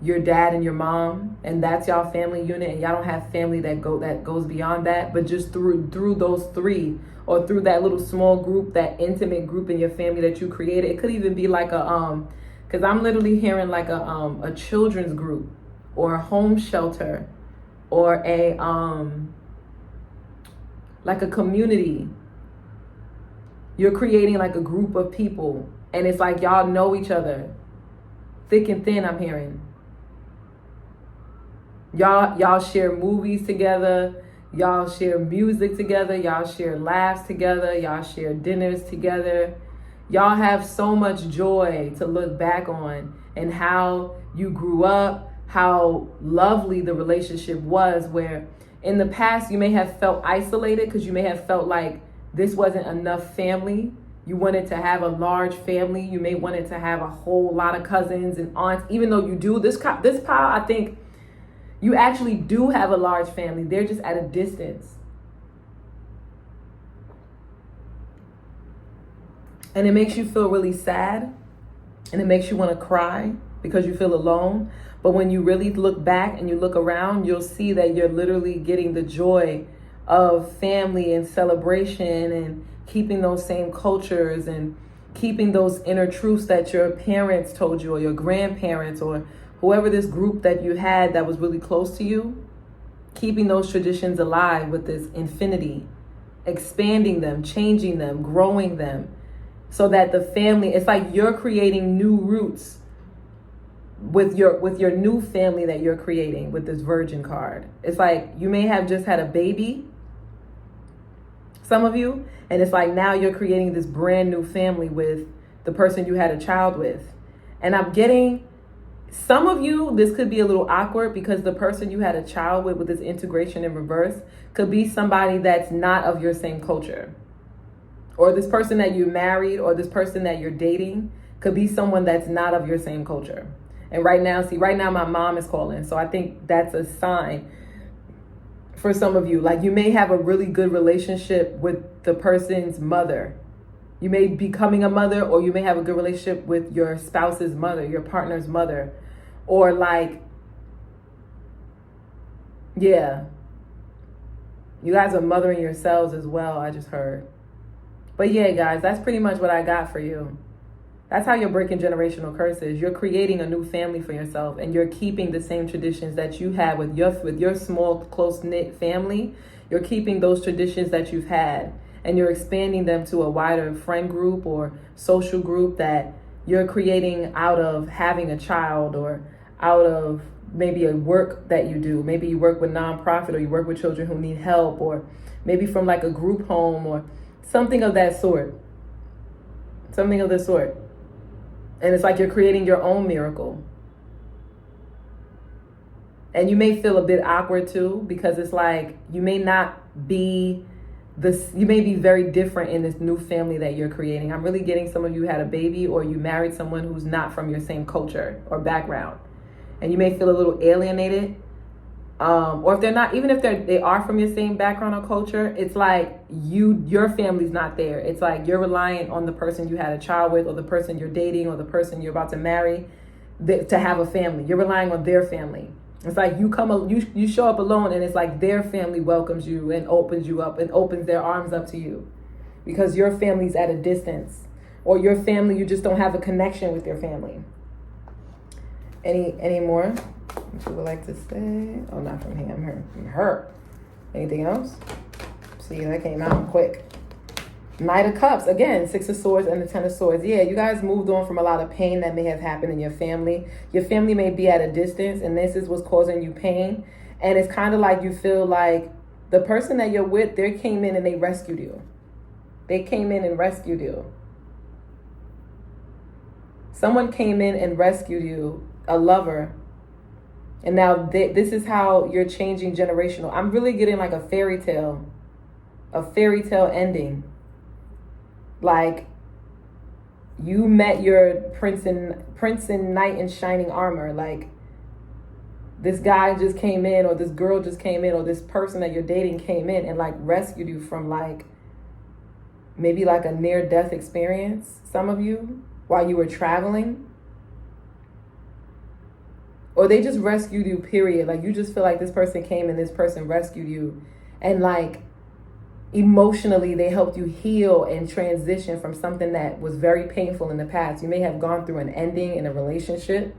your dad, and your mom, and that's y'all family unit, and y'all don't have family that goes beyond that. But just through those three, or through that little small group, that intimate group in your family that you created. It could even be like because I'm literally hearing like a children's group, or a home shelter, or a like a community. You're creating like a group of people, and it's like y'all know each other thick and thin. I'm hearing y'all share movies together, y'all share music together, y'all share laughs together, y'all share dinners together. Y'all have so much joy to look back on, and how you grew up, how lovely the relationship was, where in the past you may have felt isolated because you may have felt like this wasn't enough family. You wanted to have a large family. You may wanted to have a whole lot of cousins and aunts, even though you do. This pile, I think you actually do have a large family. They're just at a distance. And it makes you feel really sad, and it makes you want to cry because you feel alone. But when you really look back and you look around, you'll see that you're literally getting the joy of family and celebration, and keeping those same cultures, and keeping those inner truths that your parents told you, or your grandparents, or whoever this group that you had that was really close to you, keeping those traditions alive with this infinity, expanding them, changing them, growing them, so that the family, it's like you're creating new roots with your new family that you're creating with this Virgin card. It's like you may have just had a baby, some of you, and it's like now you're creating this brand new family with the person you had a child with. And I'm getting, some of you, this could be a little awkward because the person you had a child with this integration in reverse could be somebody that's not of your same culture. Or this person that you married or this person that you're dating could be someone that's not of your same culture. And right now my mom is calling. So I think that's a sign for some of you. Like you may have a really good relationship with the person's mother. You may be becoming a mother, or you may have a good relationship with your spouse's mother, your partner's mother. Or like, yeah, you guys are mothering yourselves as well, I just heard. But yeah, guys, that's pretty much what I got for you. That's how you're breaking generational curses. You're creating a new family for yourself, and you're keeping the same traditions that you had with your small, close-knit family. You're keeping those traditions that you've had, and you're expanding them to a wider friend group or social group that you're creating out of having a child, or out of maybe a work that you do. Maybe you work with nonprofit, or you work with children who need help, or maybe from like a group home or something of that sort. Something of this sort. And it's like you're creating your own miracle. And you may feel a bit awkward too, because it's like you may not be this, you may be very different in this new family that you're creating. I'm really getting some of you had a baby, or you married someone who's not from your same culture or background. And you may feel a little alienated. Or if they're not, even if they are from your same background or culture, it's like your family's not there. It's like you're relying on the person you had a child with, or the person you're dating, or the person you're about to marry to have a family. You're relying on their family. It's like you show up alone, and it's like their family welcomes you and opens you up and opens their arms up to you, because your family's at a distance, or your family, you just don't have a connection with your family. Any more? What you would like to say? Oh, not from him. From her. Anything else? See, that came out quick. Knight of Cups. Again, Six of Swords and the Ten of Swords. Yeah, you guys moved on from a lot of pain that may have happened in your family. Your family may be at a distance, and this is what's causing you pain. And it's kind of like you feel like the person that you're with, they came in and they rescued you. They came in and rescued you. Someone came in and rescued you, a lover. And now this is how you're changing generational. I'm really getting like a fairy tale ending. Like you met your prince and knight in shining armor. Like this guy just came in, or this girl just came in, or this person that you're dating came in and like rescued you from like maybe like a near-death experience, some of you, while you were traveling. Or they just rescued you, period. Like you just feel like this person came and this person rescued you. And like emotionally, they helped you heal and transition from something that was very painful in the past. You may have gone through an ending in a relationship.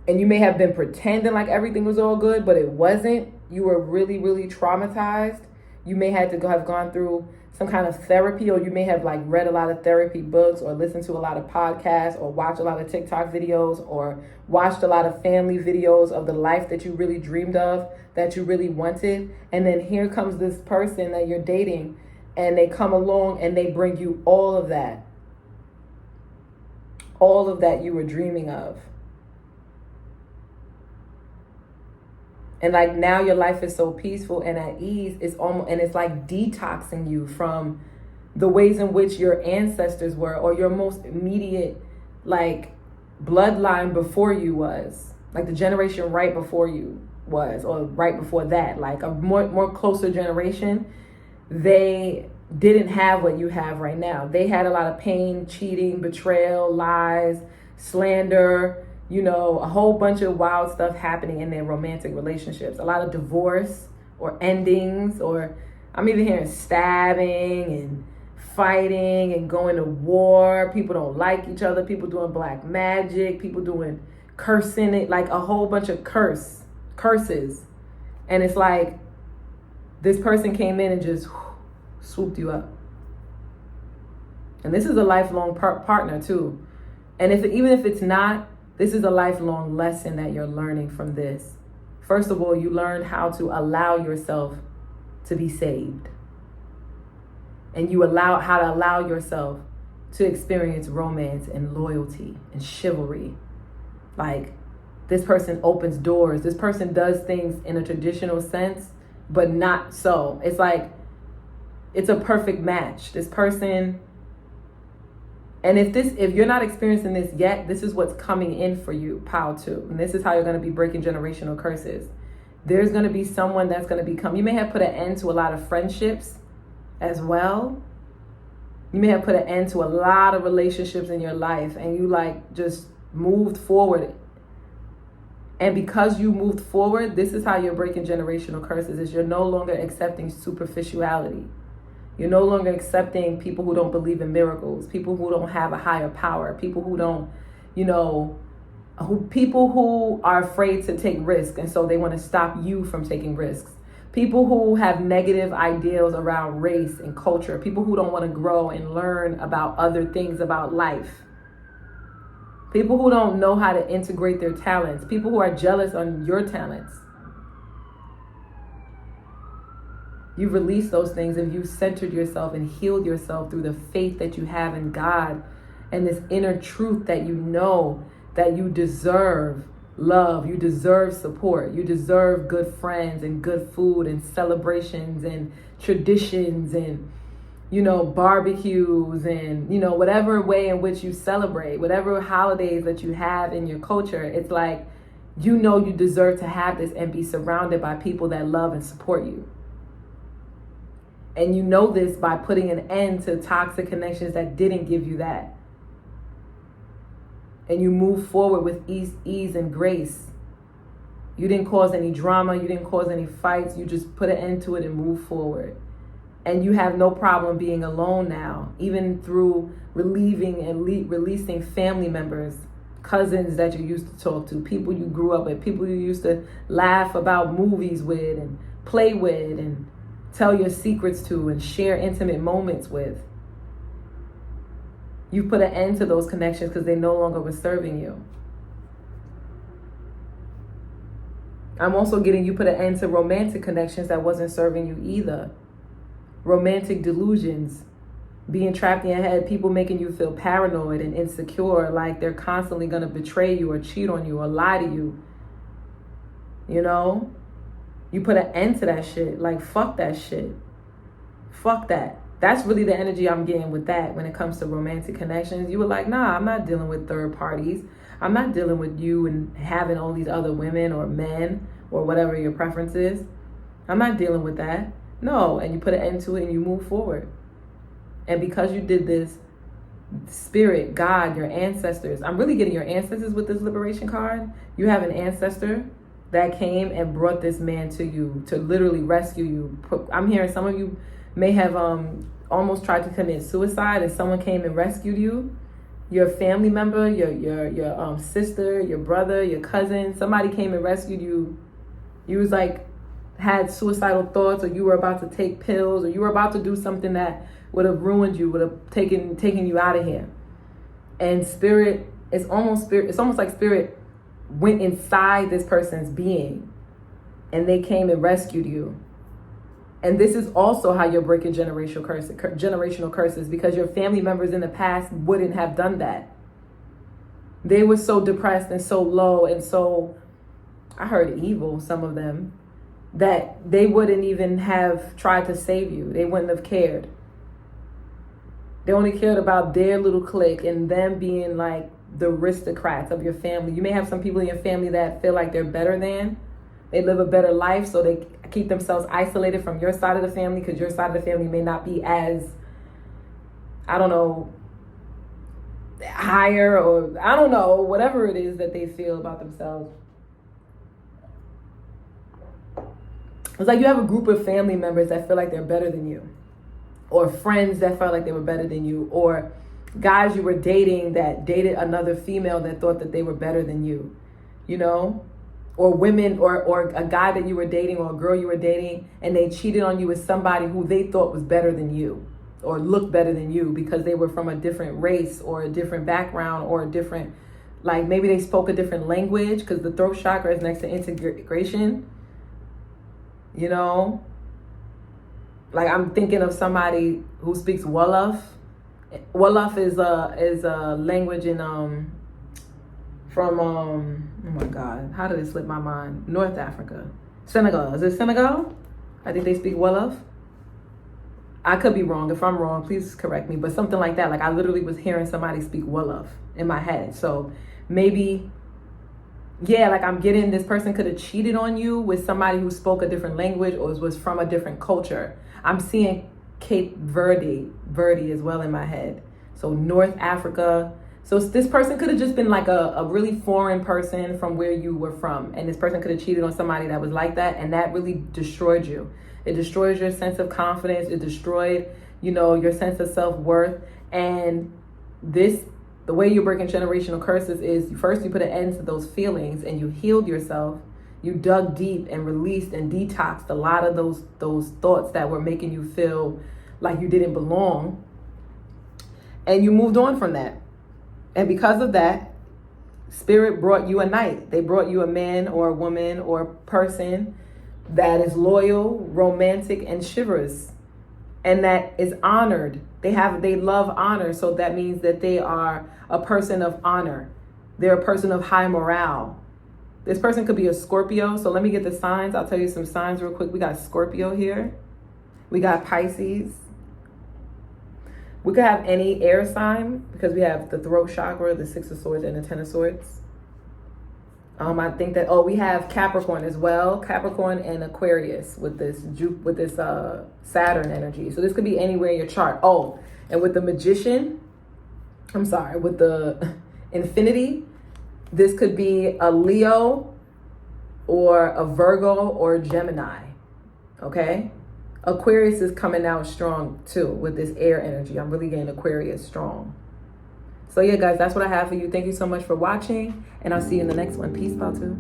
And you may have been pretending like everything was all good, but it wasn't. You were really, really traumatized. You may have gone through some kind of therapy, or you may have like read a lot of therapy books, or listened to a lot of podcasts, or watched a lot of TikTok videos, or watched a lot of family videos of the life that you really dreamed of, that you really wanted. And then here comes this person that you're dating, and they come along and they bring you all of that you were dreaming of. And like now your life is so peaceful and at ease. It's like detoxing you from the ways in which your ancestors were, or your most immediate like bloodline before you was, like the generation right before you was, or right before that, like a more closer generation. They didn't have what you have right now. They had a lot of pain, cheating, betrayal, lies, slander, a whole bunch of wild stuff happening in their romantic relationships. A lot of divorce or endings, or I'm even hearing stabbing and fighting and going to war. People don't like each other. People doing black magic. People doing cursing it, like a whole bunch of curses. And it's like this person came in and just swooped you up. And this is a lifelong partner too. And even if it's not, this is a lifelong lesson that you're learning from this. First of all, you learned how to allow yourself to be saved. And you how to allow yourself to experience romance and loyalty and chivalry. Like, this person opens doors. This person does things in a traditional sense, but not so. It's like, it's a perfect match. This person, and if you're not experiencing this yet, this is what's coming in for you, pile 2. And this is how you're going to be breaking generational curses. There's going to be someone that's going to become, you may have put an end to a lot of friendships as well. You may have put an end to a lot of relationships in your life, and you like just moved forward. And because you moved forward, this is how you're breaking generational curses, is you're no longer accepting superficiality. You're no longer accepting people who don't believe in miracles, people who don't have a higher power, people who don't, people who are afraid to take risks, and so they want to stop you from taking risks. People who have negative ideals around race and culture. People who don't want to grow and learn about other things about life. People who don't know how to integrate their talents. People who are jealous on your talents. You've released those things and you've centered yourself and healed yourself through the faith that you have in God and this inner truth that you know that you deserve love, you deserve support, you deserve good friends and good food and celebrations and traditions and, barbecues and, whatever way in which you celebrate, whatever holidays that you have in your culture. It's like, you deserve to have this and be surrounded by people that love and support you. And you know this by putting an end to toxic connections that didn't give you that. And you move forward with ease and grace. You didn't cause any drama. You didn't cause any fights. You just put an end to it and move forward. And you have no problem being alone now, even through relieving and releasing family members, cousins that you used to talk to, people you grew up with, people you used to laugh about movies with and play with and tell your secrets to and share intimate moments with. You put an end to those connections because they no longer were serving you. I'm also getting you put an end to romantic connections that wasn't serving you either. Romantic delusions, being trapped in your head, people making you feel paranoid and insecure, like they're constantly going to betray you or cheat on you or lie to you. You put an end to that shit. Like, fuck that shit. Fuck that. That's really the energy I'm getting with that when it comes to romantic connections. You were like, nah, I'm not dealing with third parties. I'm not dealing with you and having all these other women or men or whatever your preference is. I'm not dealing with that. No, and you put an end to it and you move forward. And because you did this, Spirit, God, your ancestors, I'm really getting your ancestors with this liberation card. You have an ancestor that came and brought this man to you to literally rescue you. I'm hearing some of you may have almost tried to commit suicide and someone came and rescued you. Your family member, your sister, your brother, your cousin, somebody came and rescued you. You was like, had suicidal thoughts, or you were about to take pills, or you were about to do something that would have ruined you, would have taken you out of here. And it's almost like spirit went inside this person's being and they came and rescued you. And this is also how you're breaking generational curses, because your family members in the past wouldn't have done that. They were so depressed and so low and so, I heard evil, some of them, that they wouldn't even have tried to save you. They wouldn't have cared. They only cared about their little clique and them being like the aristocrats of your family. You may have some people in your family that feel like they're better than. They live a better life, so they keep themselves isolated from your side of the family because your side of the family may not be as, higher, or whatever it is that they feel about themselves. It's like you have a group of family members that feel like they're better than you, or friends that felt like they were better than you, or guys you were dating that dated another female that thought that they were better than you. you know, or women, or a guy that you were dating or a girl you were dating, and they cheated on you with somebody who they thought was better than you or looked better than you because they were from a different race or a different background or a different, like maybe they spoke a different language, because the throat chakra is next to integration, you know. Like I'm thinking of somebody who speaks Wolof. Wolof is a language in from oh my God, how did it slip my mind? North Africa, Senegal. Is it Senegal? I think they speak Wolof. I could be wrong. If I'm wrong, please correct me. But something like that. Like I literally was hearing somebody speak Wolof in my head. So maybe, yeah, like I'm getting this person could have cheated on you with somebody who spoke a different language or was from a different culture. I'm seeing Cape Verde as well in my head. So North Africa. So this person could have just been like a really foreign person from where you were from. And this person could have cheated on somebody that was like that. And that really destroyed you. It destroys your sense of confidence. It destroyed, you know, your sense of self-worth. And the way you're breaking generational curses is first you put an end to those feelings and you healed yourself. You dug deep and released and detoxed a lot of those thoughts that were making you feel like you didn't belong. And you moved on from that. And because of that, Spirit brought you a knight. They brought you a man or a woman or person that is loyal, romantic, and chivalrous, and that is honored. They love honor, so that means that they are a person of honor. They're a person of high morale. This person could be a Scorpio. So let me get the signs. I'll tell you some signs real quick. We got Scorpio here. We got Pisces. We could have any air sign because we have the throat chakra, the Six of Swords, and the Ten of Swords. I think that, we have Capricorn as well. Capricorn and Aquarius with this Saturn energy. So this could be anywhere in your chart. Oh, and with the Magician, with the Infinity, this could be a Leo or a Virgo or a Gemini, okay? Aquarius is coming out strong too with this air energy. I'm really getting Aquarius strong. So yeah, guys, that's what I have for you. Thank you so much for watching, and I'll see you in the next one. Peace, Batu.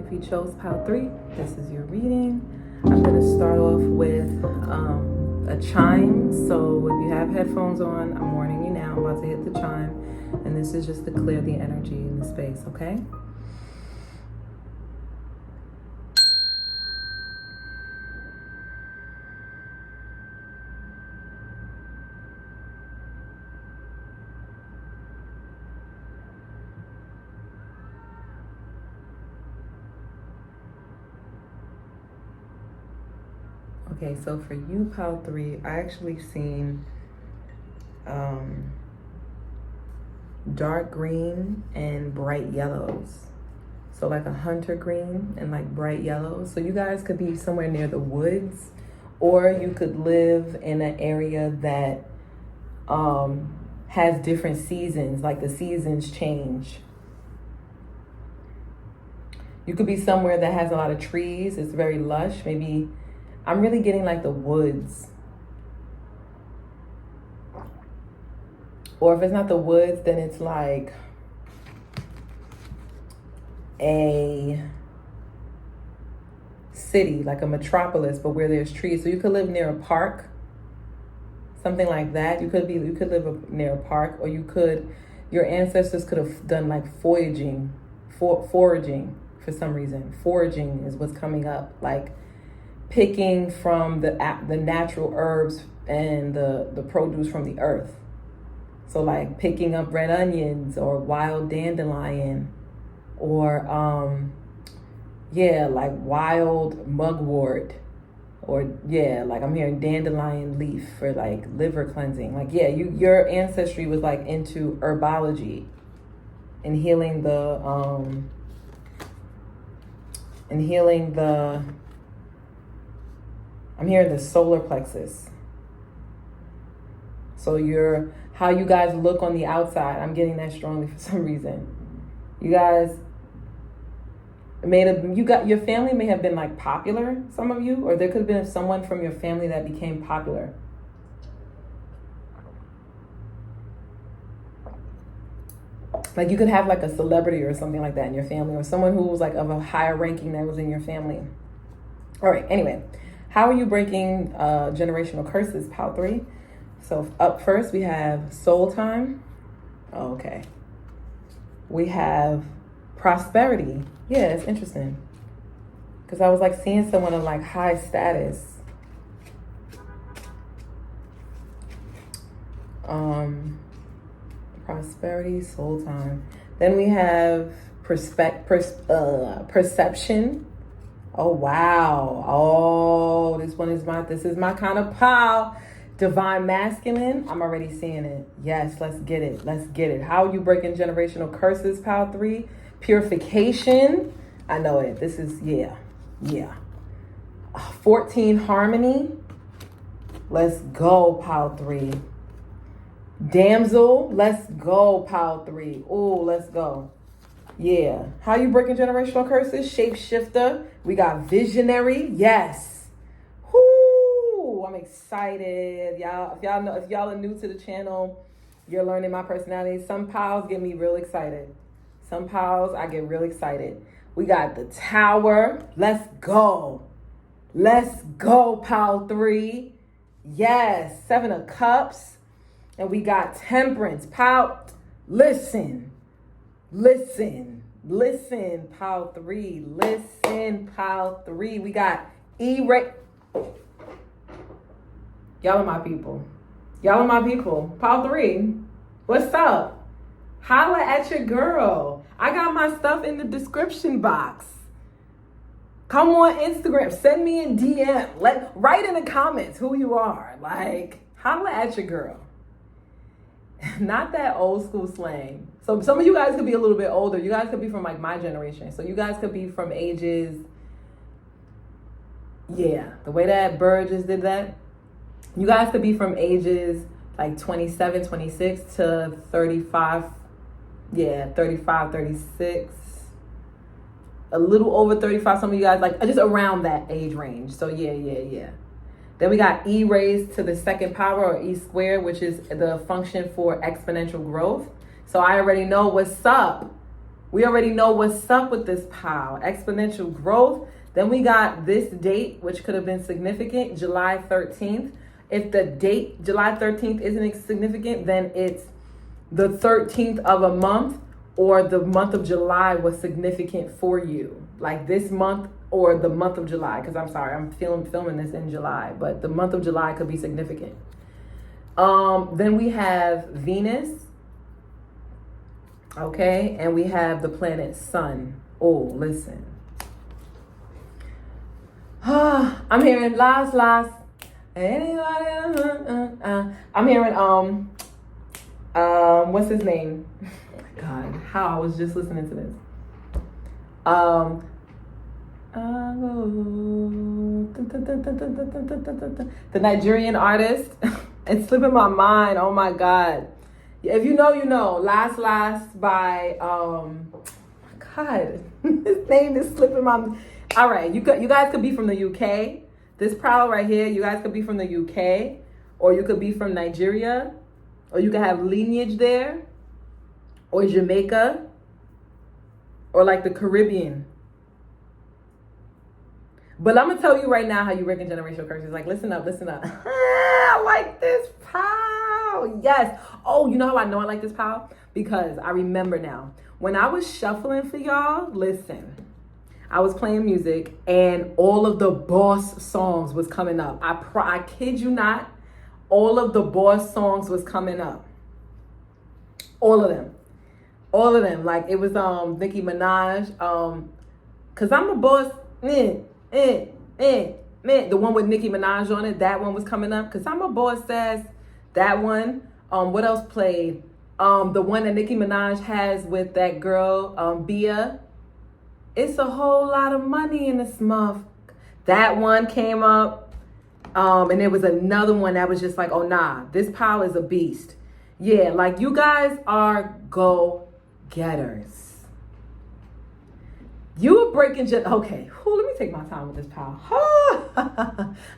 If you chose pile 3, this is your reading. I'm going to start off with a chime. So if you have headphones on, I'm warning you now. I'm about to hit the chime. And this is just to clear the energy in the space, okay? Okay, so for you, pile 3, I actually seen dark green and bright yellows. So like a hunter green and like bright yellows. So you guys could be somewhere near the woods, or you could live in an area that has different seasons, like the seasons change. You could be somewhere that has a lot of trees. It's very lush. Maybe I'm really getting like the woods. Or if it's not the woods, then it's like a city, like a metropolis, but where there's trees. So you could live near a park, something like that. You could live near a park, or your ancestors could have done like foraging for some reason. Foraging is what's coming up, like picking from the natural herbs and the produce from the earth. So like picking up red onions or wild dandelion, or like wild mugwort, or like I'm hearing dandelion leaf for like liver cleansing. Like your ancestry was like into herbology and healing the I'm hearing the solar plexus. So how you guys look on the outside, I'm getting that strongly for some reason. You guys your family may have been like popular, some of you, or there could have been someone from your family that became popular. Like you could have like a celebrity or something like that in your family, or someone who was like of a higher ranking that was in your family. All right, anyway, how are you breaking generational curses, pile 3? So up first we have soul time. Oh, okay. We have prosperity. Yeah, it's interesting. Because I was like seeing someone of like high status. Prosperity, soul time. Then we have perception. Oh wow. Oh, this is my kind of pile. Divine masculine. I'm already seeing it. Yes, let's get it. Let's get it. How are you breaking generational curses, pile 3? Purification. I know it. This is, yeah. 14, harmony. Let's go, pile 3. Damsel. Let's go, pile 3. Oh, let's go. Yeah. How you breaking generational curses? Shapeshifter. We got visionary. Yes. Whoo. I'm excited. Y'all, if y'all are new to the channel, you're learning my personality. Some piles get me real excited. Some piles, I get real excited. We got the tower. Let's go. Let's go, pile 3. Yes. 7 of cups. And we got temperance. Pile, listen, pile 3. Listen, pile 3. We got E-Ray. Y'all are my people. Pile 3. What's up? Holla at your girl. I got my stuff in the description box. Come on Instagram. Send me a DM. Write in the comments who you are. Like, holla at your girl. Not that old school slang. So some of you guys could be a little bit older. You guys could be from like my generation. So you guys could be from ages, yeah, the way that Bird just did that. You guys could be from ages like 27, 26 to 35. Yeah, 35, 36. A little over 35. Some of you guys like just around that age range. So yeah. Then we got E raised to the second power, or E squared, which is the function for exponential growth. So I already know what's up. We already know what's up with this power. Exponential growth. Then we got this date, which could have been significant, July 13th. If the date, July 13th, isn't significant, then it's the 13th of a month, or the month of July was significant for you. Like this month or the month of July, because I'm sorry, I'm filming this in July, but the month of July could be significant. Then we have Venus, okay, and we have the planet Sun. Oh, listen. I'm hearing last. Anybody? I'm hearing what's his name? God, how I was just listening to this. The Nigerian artist. It's slipping my mind. Oh my God. If you know, you know. Last by God. His name is slipping my mind. All right, you guys could be from the UK. This prowl right here, you guys could be from the UK, or you could be from Nigeria, or you could have lineage there, or Jamaica, or like the Caribbean. But I'm gonna tell you right now how you reckon generational curses. Like, listen up. I like this pal. Yes. Oh, you know how I know I like this pal? Because I remember now. When I was shuffling for y'all, listen. I was playing music and all of the Boss songs was coming up. I kid you not. All of the Boss songs was coming up. All of them. Like it was Nicki Minaj. Cause I'm a boss. The one with Nicki Minaj on it, that one was coming up. Cause I'm a boss says that one. What else played? The one that Nicki Minaj has with that girl, Bia. It's a whole lot of money in this month. That one came up. And there was another one that was just like, oh nah, this pile is a beast. Yeah, like you guys are go-getters. You were breaking okay. Let me take my time with this pile.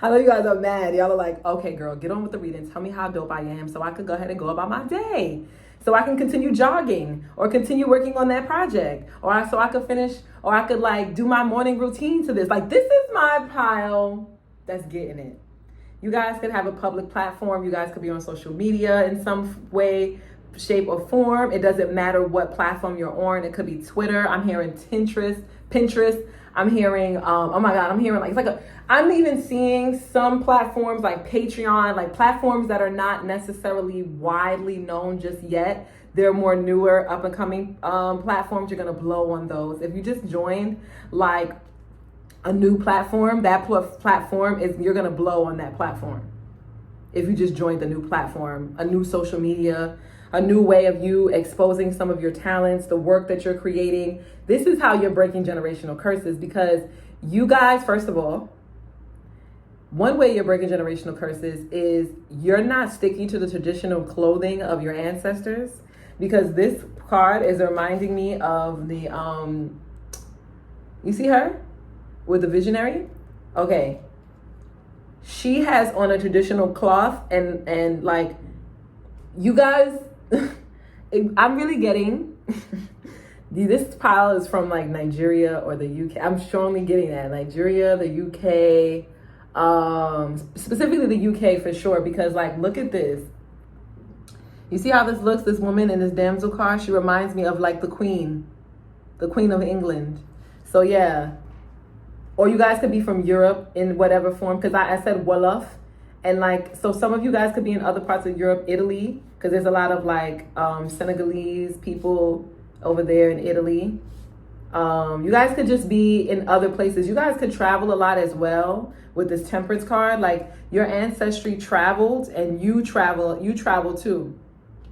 I know you guys are mad. Y'all are like, okay, girl, get on with the reading. Tell me how dope I am so I could go ahead and go about my day. So I can continue jogging or continue working on that project. So I could finish, or I could like do my morning routine to this. Like, this is my pile that's getting it. You guys could have a public platform. You guys could be on social media in some way, shape, or form. It doesn't matter what platform you're on. It could be Twitter. I'm hearing Pinterest. I'm hearing, oh my God, I'm hearing I'm even seeing some platforms like Patreon, like platforms that are not necessarily widely known just yet. They're more newer, up and coming platforms. You're going to blow on those. If you just joined like a new platform, that platform you're going to blow on that platform. If you just joined a new platform, a new social media, a new way of you exposing some of your talents, the work that you're creating. This is how you're breaking generational curses, because you guys, first of all, one way you're breaking generational curses is you're not sticking to the traditional clothing of your ancestors, because this card is reminding me of the, you see her with the visionary? Okay. She has on a traditional cloth and like, you guys, I'm really getting, this pile is from like Nigeria or the UK. I'm strongly getting that. Nigeria, the UK, specifically the UK for sure, because like, look at this. You see how this looks, this woman in this damsel card? She reminds me of like the Queen of England. So yeah. Or you guys could be from Europe in whatever form, because I said Wolof. And like, so some of you guys could be in other parts of Europe, Italy, because there's a lot of like Senegalese people over there in Italy. You guys could just be in other places. You guys could travel a lot as well with this Temperance card. Like, your ancestry traveled and you travel too.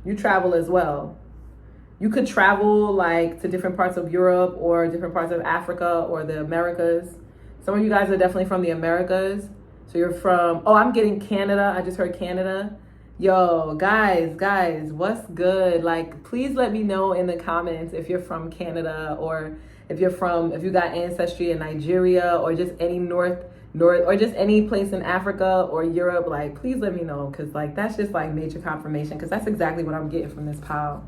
You travel as well. You could travel like to different parts of Europe or different parts of Africa or the Americas. Some of you guys are definitely from the Americas. So you're from, oh, I'm getting Canada. I just heard Canada. Yo, guys, what's good? Like, please let me know in the comments if you're from Canada, or if you got ancestry in Nigeria, or just any north, or just any place in Africa or Europe. Like, please let me know, because like, that's just like major confirmation, because that's exactly what I'm getting from this pile.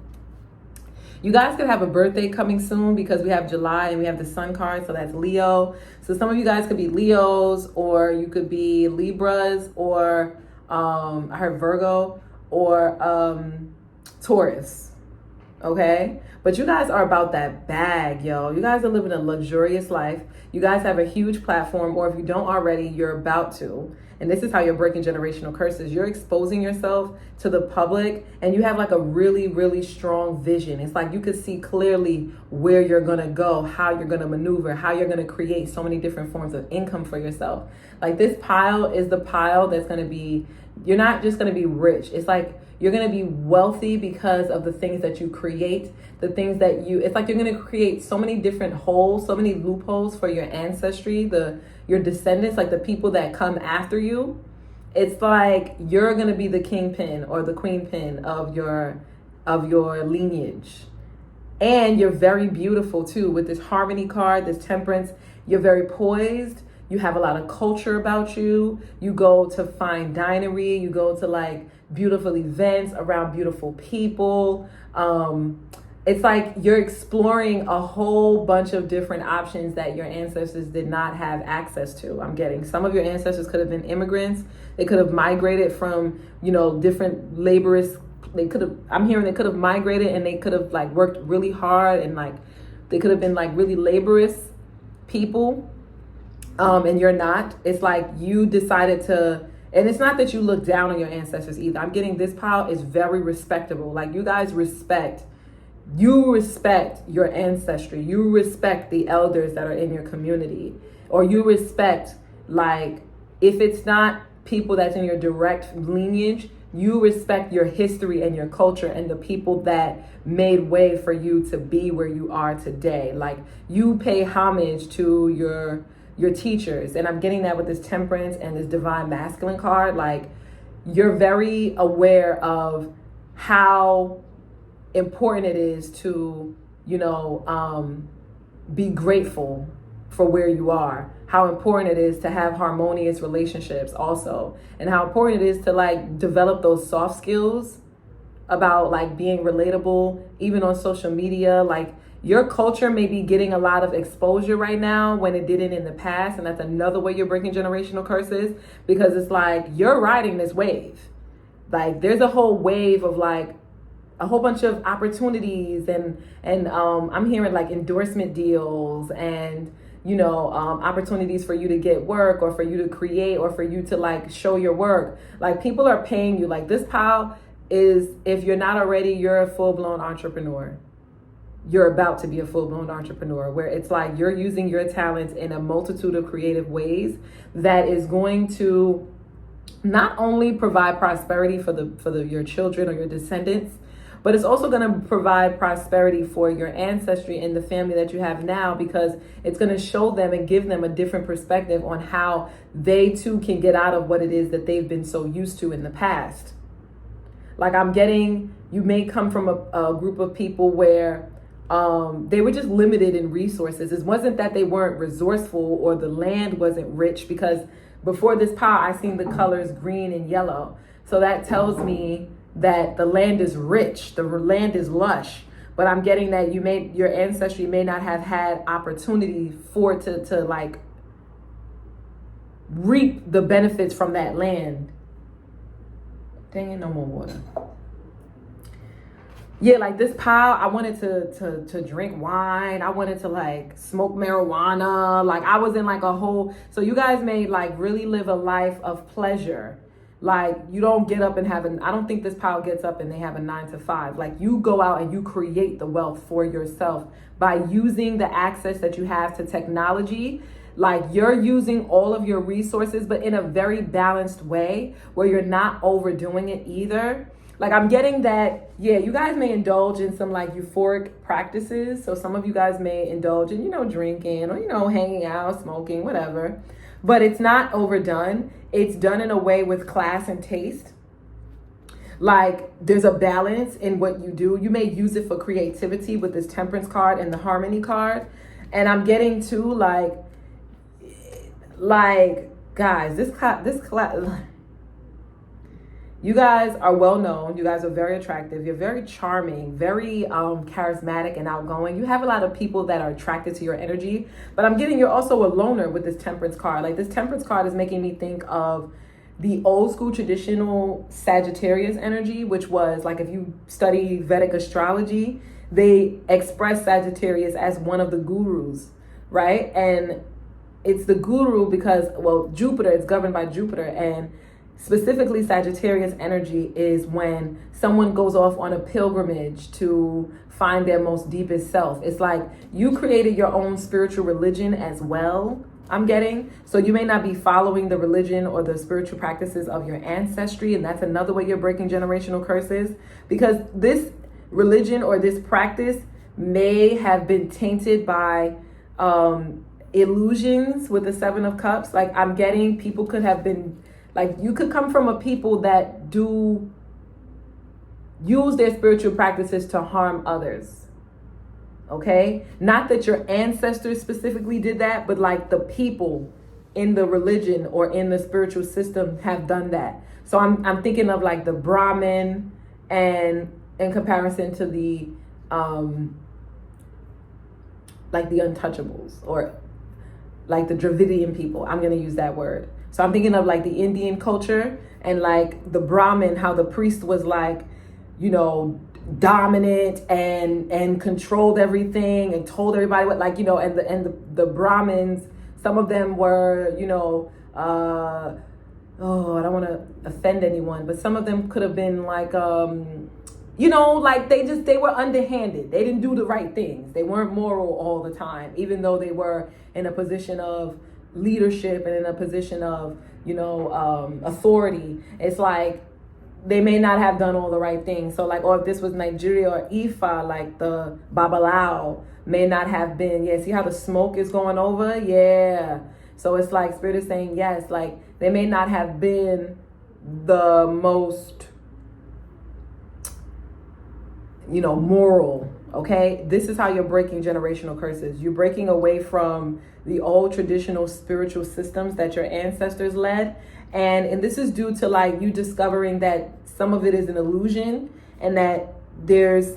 You guys could have a birthday coming soon, because we have July and we have the Sun card, so that's Leo. So some of you guys could be Leos, or you could be Libras, or I heard Virgo, or Taurus. Okay? But you guys are about that bag, yo. You guys are living a luxurious life. You guys have a huge platform, or if you don't already, you're about to. And this is how you're breaking generational curses. You're exposing yourself to the public, and you have like a really, really strong vision. It's like you could see clearly where you're going to go, how you're going to maneuver, how you're going to create so many different forms of income for yourself. Like, this pile is the pile that's going to be, you're not just going to be rich. It's like you're going to be wealthy because of the things that you create, the things that it's like you're going to create so many different holes, so many loopholes for your ancestry, your descendants, like the people that come after you. It's like you're going to be the kingpin or the queenpin of your lineage. And you're very beautiful too, with this harmony card, this temperance. You're very poised. You have a lot of culture about you. You go to fine dinery. You go to like beautiful events around beautiful people. It's like you're exploring a whole bunch of different options that your ancestors did not have access to. I'm getting some of your ancestors could have been immigrants. They could have migrated from, different laborious. I'm hearing they could have migrated, and they could have like worked really hard, and like they could have been like really laborious people. And you're not. It's like you decided to, and it's not that you look down on your ancestors either. I'm getting this pile is very respectable. Like, you guys respect your ancestry. You respect the elders that are in your community, or you respect, like, if it's not people that's in your direct lineage, you respect your history and your culture and the people that made way for you to be where you are today. Like, you pay homage to your teachers. And I'm getting that with this temperance and this divine masculine card. Like, you're very aware of how important it is to, be grateful for where you are, how important it is to have harmonious relationships also, and how important it is to like develop those soft skills about like being relatable, even on social media. Like, your culture may be getting a lot of exposure right now when it didn't in the past. And that's another way you're breaking generational curses, because it's like you're riding this wave. Like, there's a whole wave of like a whole bunch of opportunities and I'm hearing like endorsement deals and opportunities for you to get work, or for you to create, or for you to like show your work. Like, people are paying you. Like, this pile is, if you're not already, you're a full-blown entrepreneur. You're about to be a full-blown entrepreneur, where it's like you're using your talents in a multitude of creative ways that is going to not only provide prosperity for your children or your descendants, but it's also going to provide prosperity for your ancestry and the family that you have now, because it's going to show them and give them a different perspective on how they too can get out of what it is that they've been so used to in the past. Like, I'm getting, you may come from a group of people where they were just limited in resources. It wasn't that they weren't resourceful or the land wasn't rich, because before this pile, I seen the colors green and yellow. So that tells me that the land is rich, the land is lush, but I'm getting that your ancestry may not have had opportunity to like reap the benefits from that land. Dang it, no more water. Yeah, like this pile, I wanted to drink wine. I wanted to like smoke marijuana. Like, I was in like a whole, so you guys may like really live a life of pleasure. Like, you don't get up and I don't think this pile gets up and they have a 9 to 5. Like, you go out and you create the wealth for yourself by using the access that you have to technology. Like, you're using all of your resources, but in a very balanced way where you're not overdoing it either. Like, I'm getting that, yeah, you guys may indulge in some like euphoric practices. So some of you guys may indulge in, drinking or, hanging out, smoking, whatever. But it's not overdone. It's done in a way with class and taste. Like, there's a balance in what you do. You may use it for creativity with this temperance card and the harmony card. And I'm getting to like guys, this class, you guys are well known. You guys are very attractive. You're very charming, very charismatic and outgoing. You have a lot of people that are attracted to your energy, but I'm getting you're also a loner with this temperance card. Like, this temperance card is making me think of the old school traditional Sagittarius energy, which was like, if you study Vedic astrology, they express Sagittarius as one of the gurus, right? And it's the guru because, well, Jupiter, it's governed by Jupiter, and specifically Sagittarius energy is when someone goes off on a pilgrimage to find their most deepest self. It's like you created your own spiritual religion as well, I'm getting. So you may not be following the religion or the spiritual practices of your ancestry, and that's another way you're breaking generational curses, because this religion or this practice may have been tainted by illusions with the 7 of Cups. Like, I'm getting people could have been, like, you could come from a people that do use their spiritual practices to harm others. Okay? Not that your ancestors specifically did that, but like the people in the religion or in the spiritual system have done that. So I'm thinking of like the Brahmin, and in comparison to the like the untouchables, or like the Dravidian people. I'm going to use that word. So I'm thinking of like the Indian culture, and like the Brahmin, how the priest was like, dominant and controlled everything and told everybody what, like, and the Brahmins, some of them were, I don't want to offend anyone, but some of them could have been like, like they were underhanded. They didn't do the right things. They weren't moral all the time, even though they were in a position of leadership and in a position of, authority. It's like they may not have done all the right things. So like, or if this was Nigeria or Ifa, like the Babalao may not have been, see how the smoke is going over? Yeah. So it's like Spirit is saying, yes, like they may not have been the most, moral. Okay, this is how you're breaking generational curses. You're breaking away from the old traditional spiritual systems that your ancestors led. And this is due to like you discovering that some of it is an illusion and that there's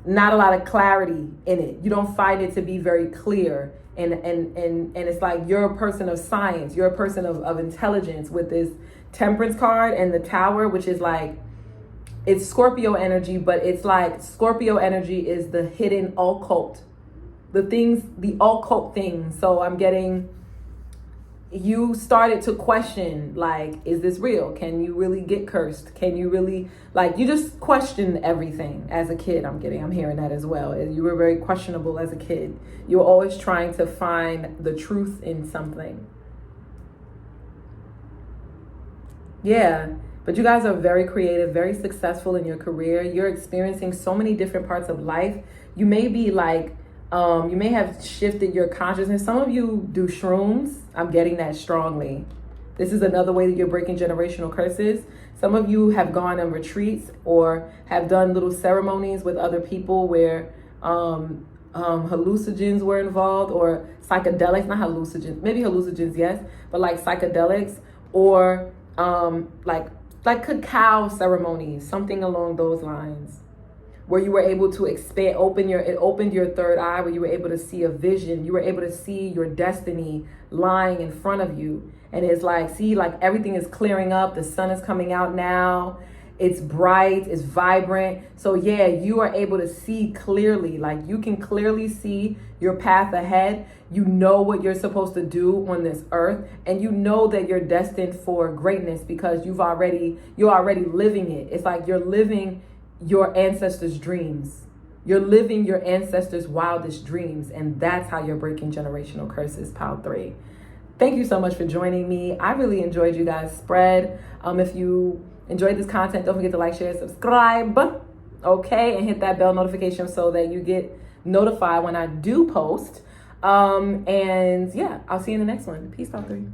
not a lot of clarity in it. You don't find it to be very clear. And it's like you're a person of science. You're a person of intelligence with this Temperance card and the Tower, which is like, it's Scorpio energy, but it's like Scorpio energy is the hidden occult, the occult things. So I'm getting, you started to question, like, is this real? Can you really get cursed? Can you really, like, you just questioned everything as a kid. I'm hearing that as well. You were very questionable as a kid. You were always trying to find the truth in something. Yeah. But you guys are very creative, very successful in your career. You're experiencing so many different parts of life. You may be like, you may have shifted your consciousness. Some of you do shrooms. I'm getting that strongly. This is another way that you're breaking generational curses. Some of you have gone on retreats or have done little ceremonies with other people where hallucinogens were involved, or psychedelics, not hallucinogens, maybe hallucinogens, yes, but like psychedelics, or like cacao ceremonies, something along those lines, where you were able to expand, it opened your third eye, where you were able to see a vision. You were able to see your destiny lying in front of you. And it's like, see, like everything is clearing up. The sun is coming out now. It's bright, it's vibrant. So yeah, you are able to see clearly, like you can clearly see your path ahead. You know what you're supposed to do on this earth, and you know that you're destined for greatness because you're already living it. It's like you're living your ancestors' dreams. You're living your ancestors' wildest dreams, and that's how you're breaking generational curses, Pile 3. Thank you so much for joining me. I really enjoyed you guys' spread. If you enjoyed this content, don't forget to like, share, subscribe, okay, and hit that bell notification so that you get notified when I do post. And yeah, I'll see you in the next one. Peace, Pile 3.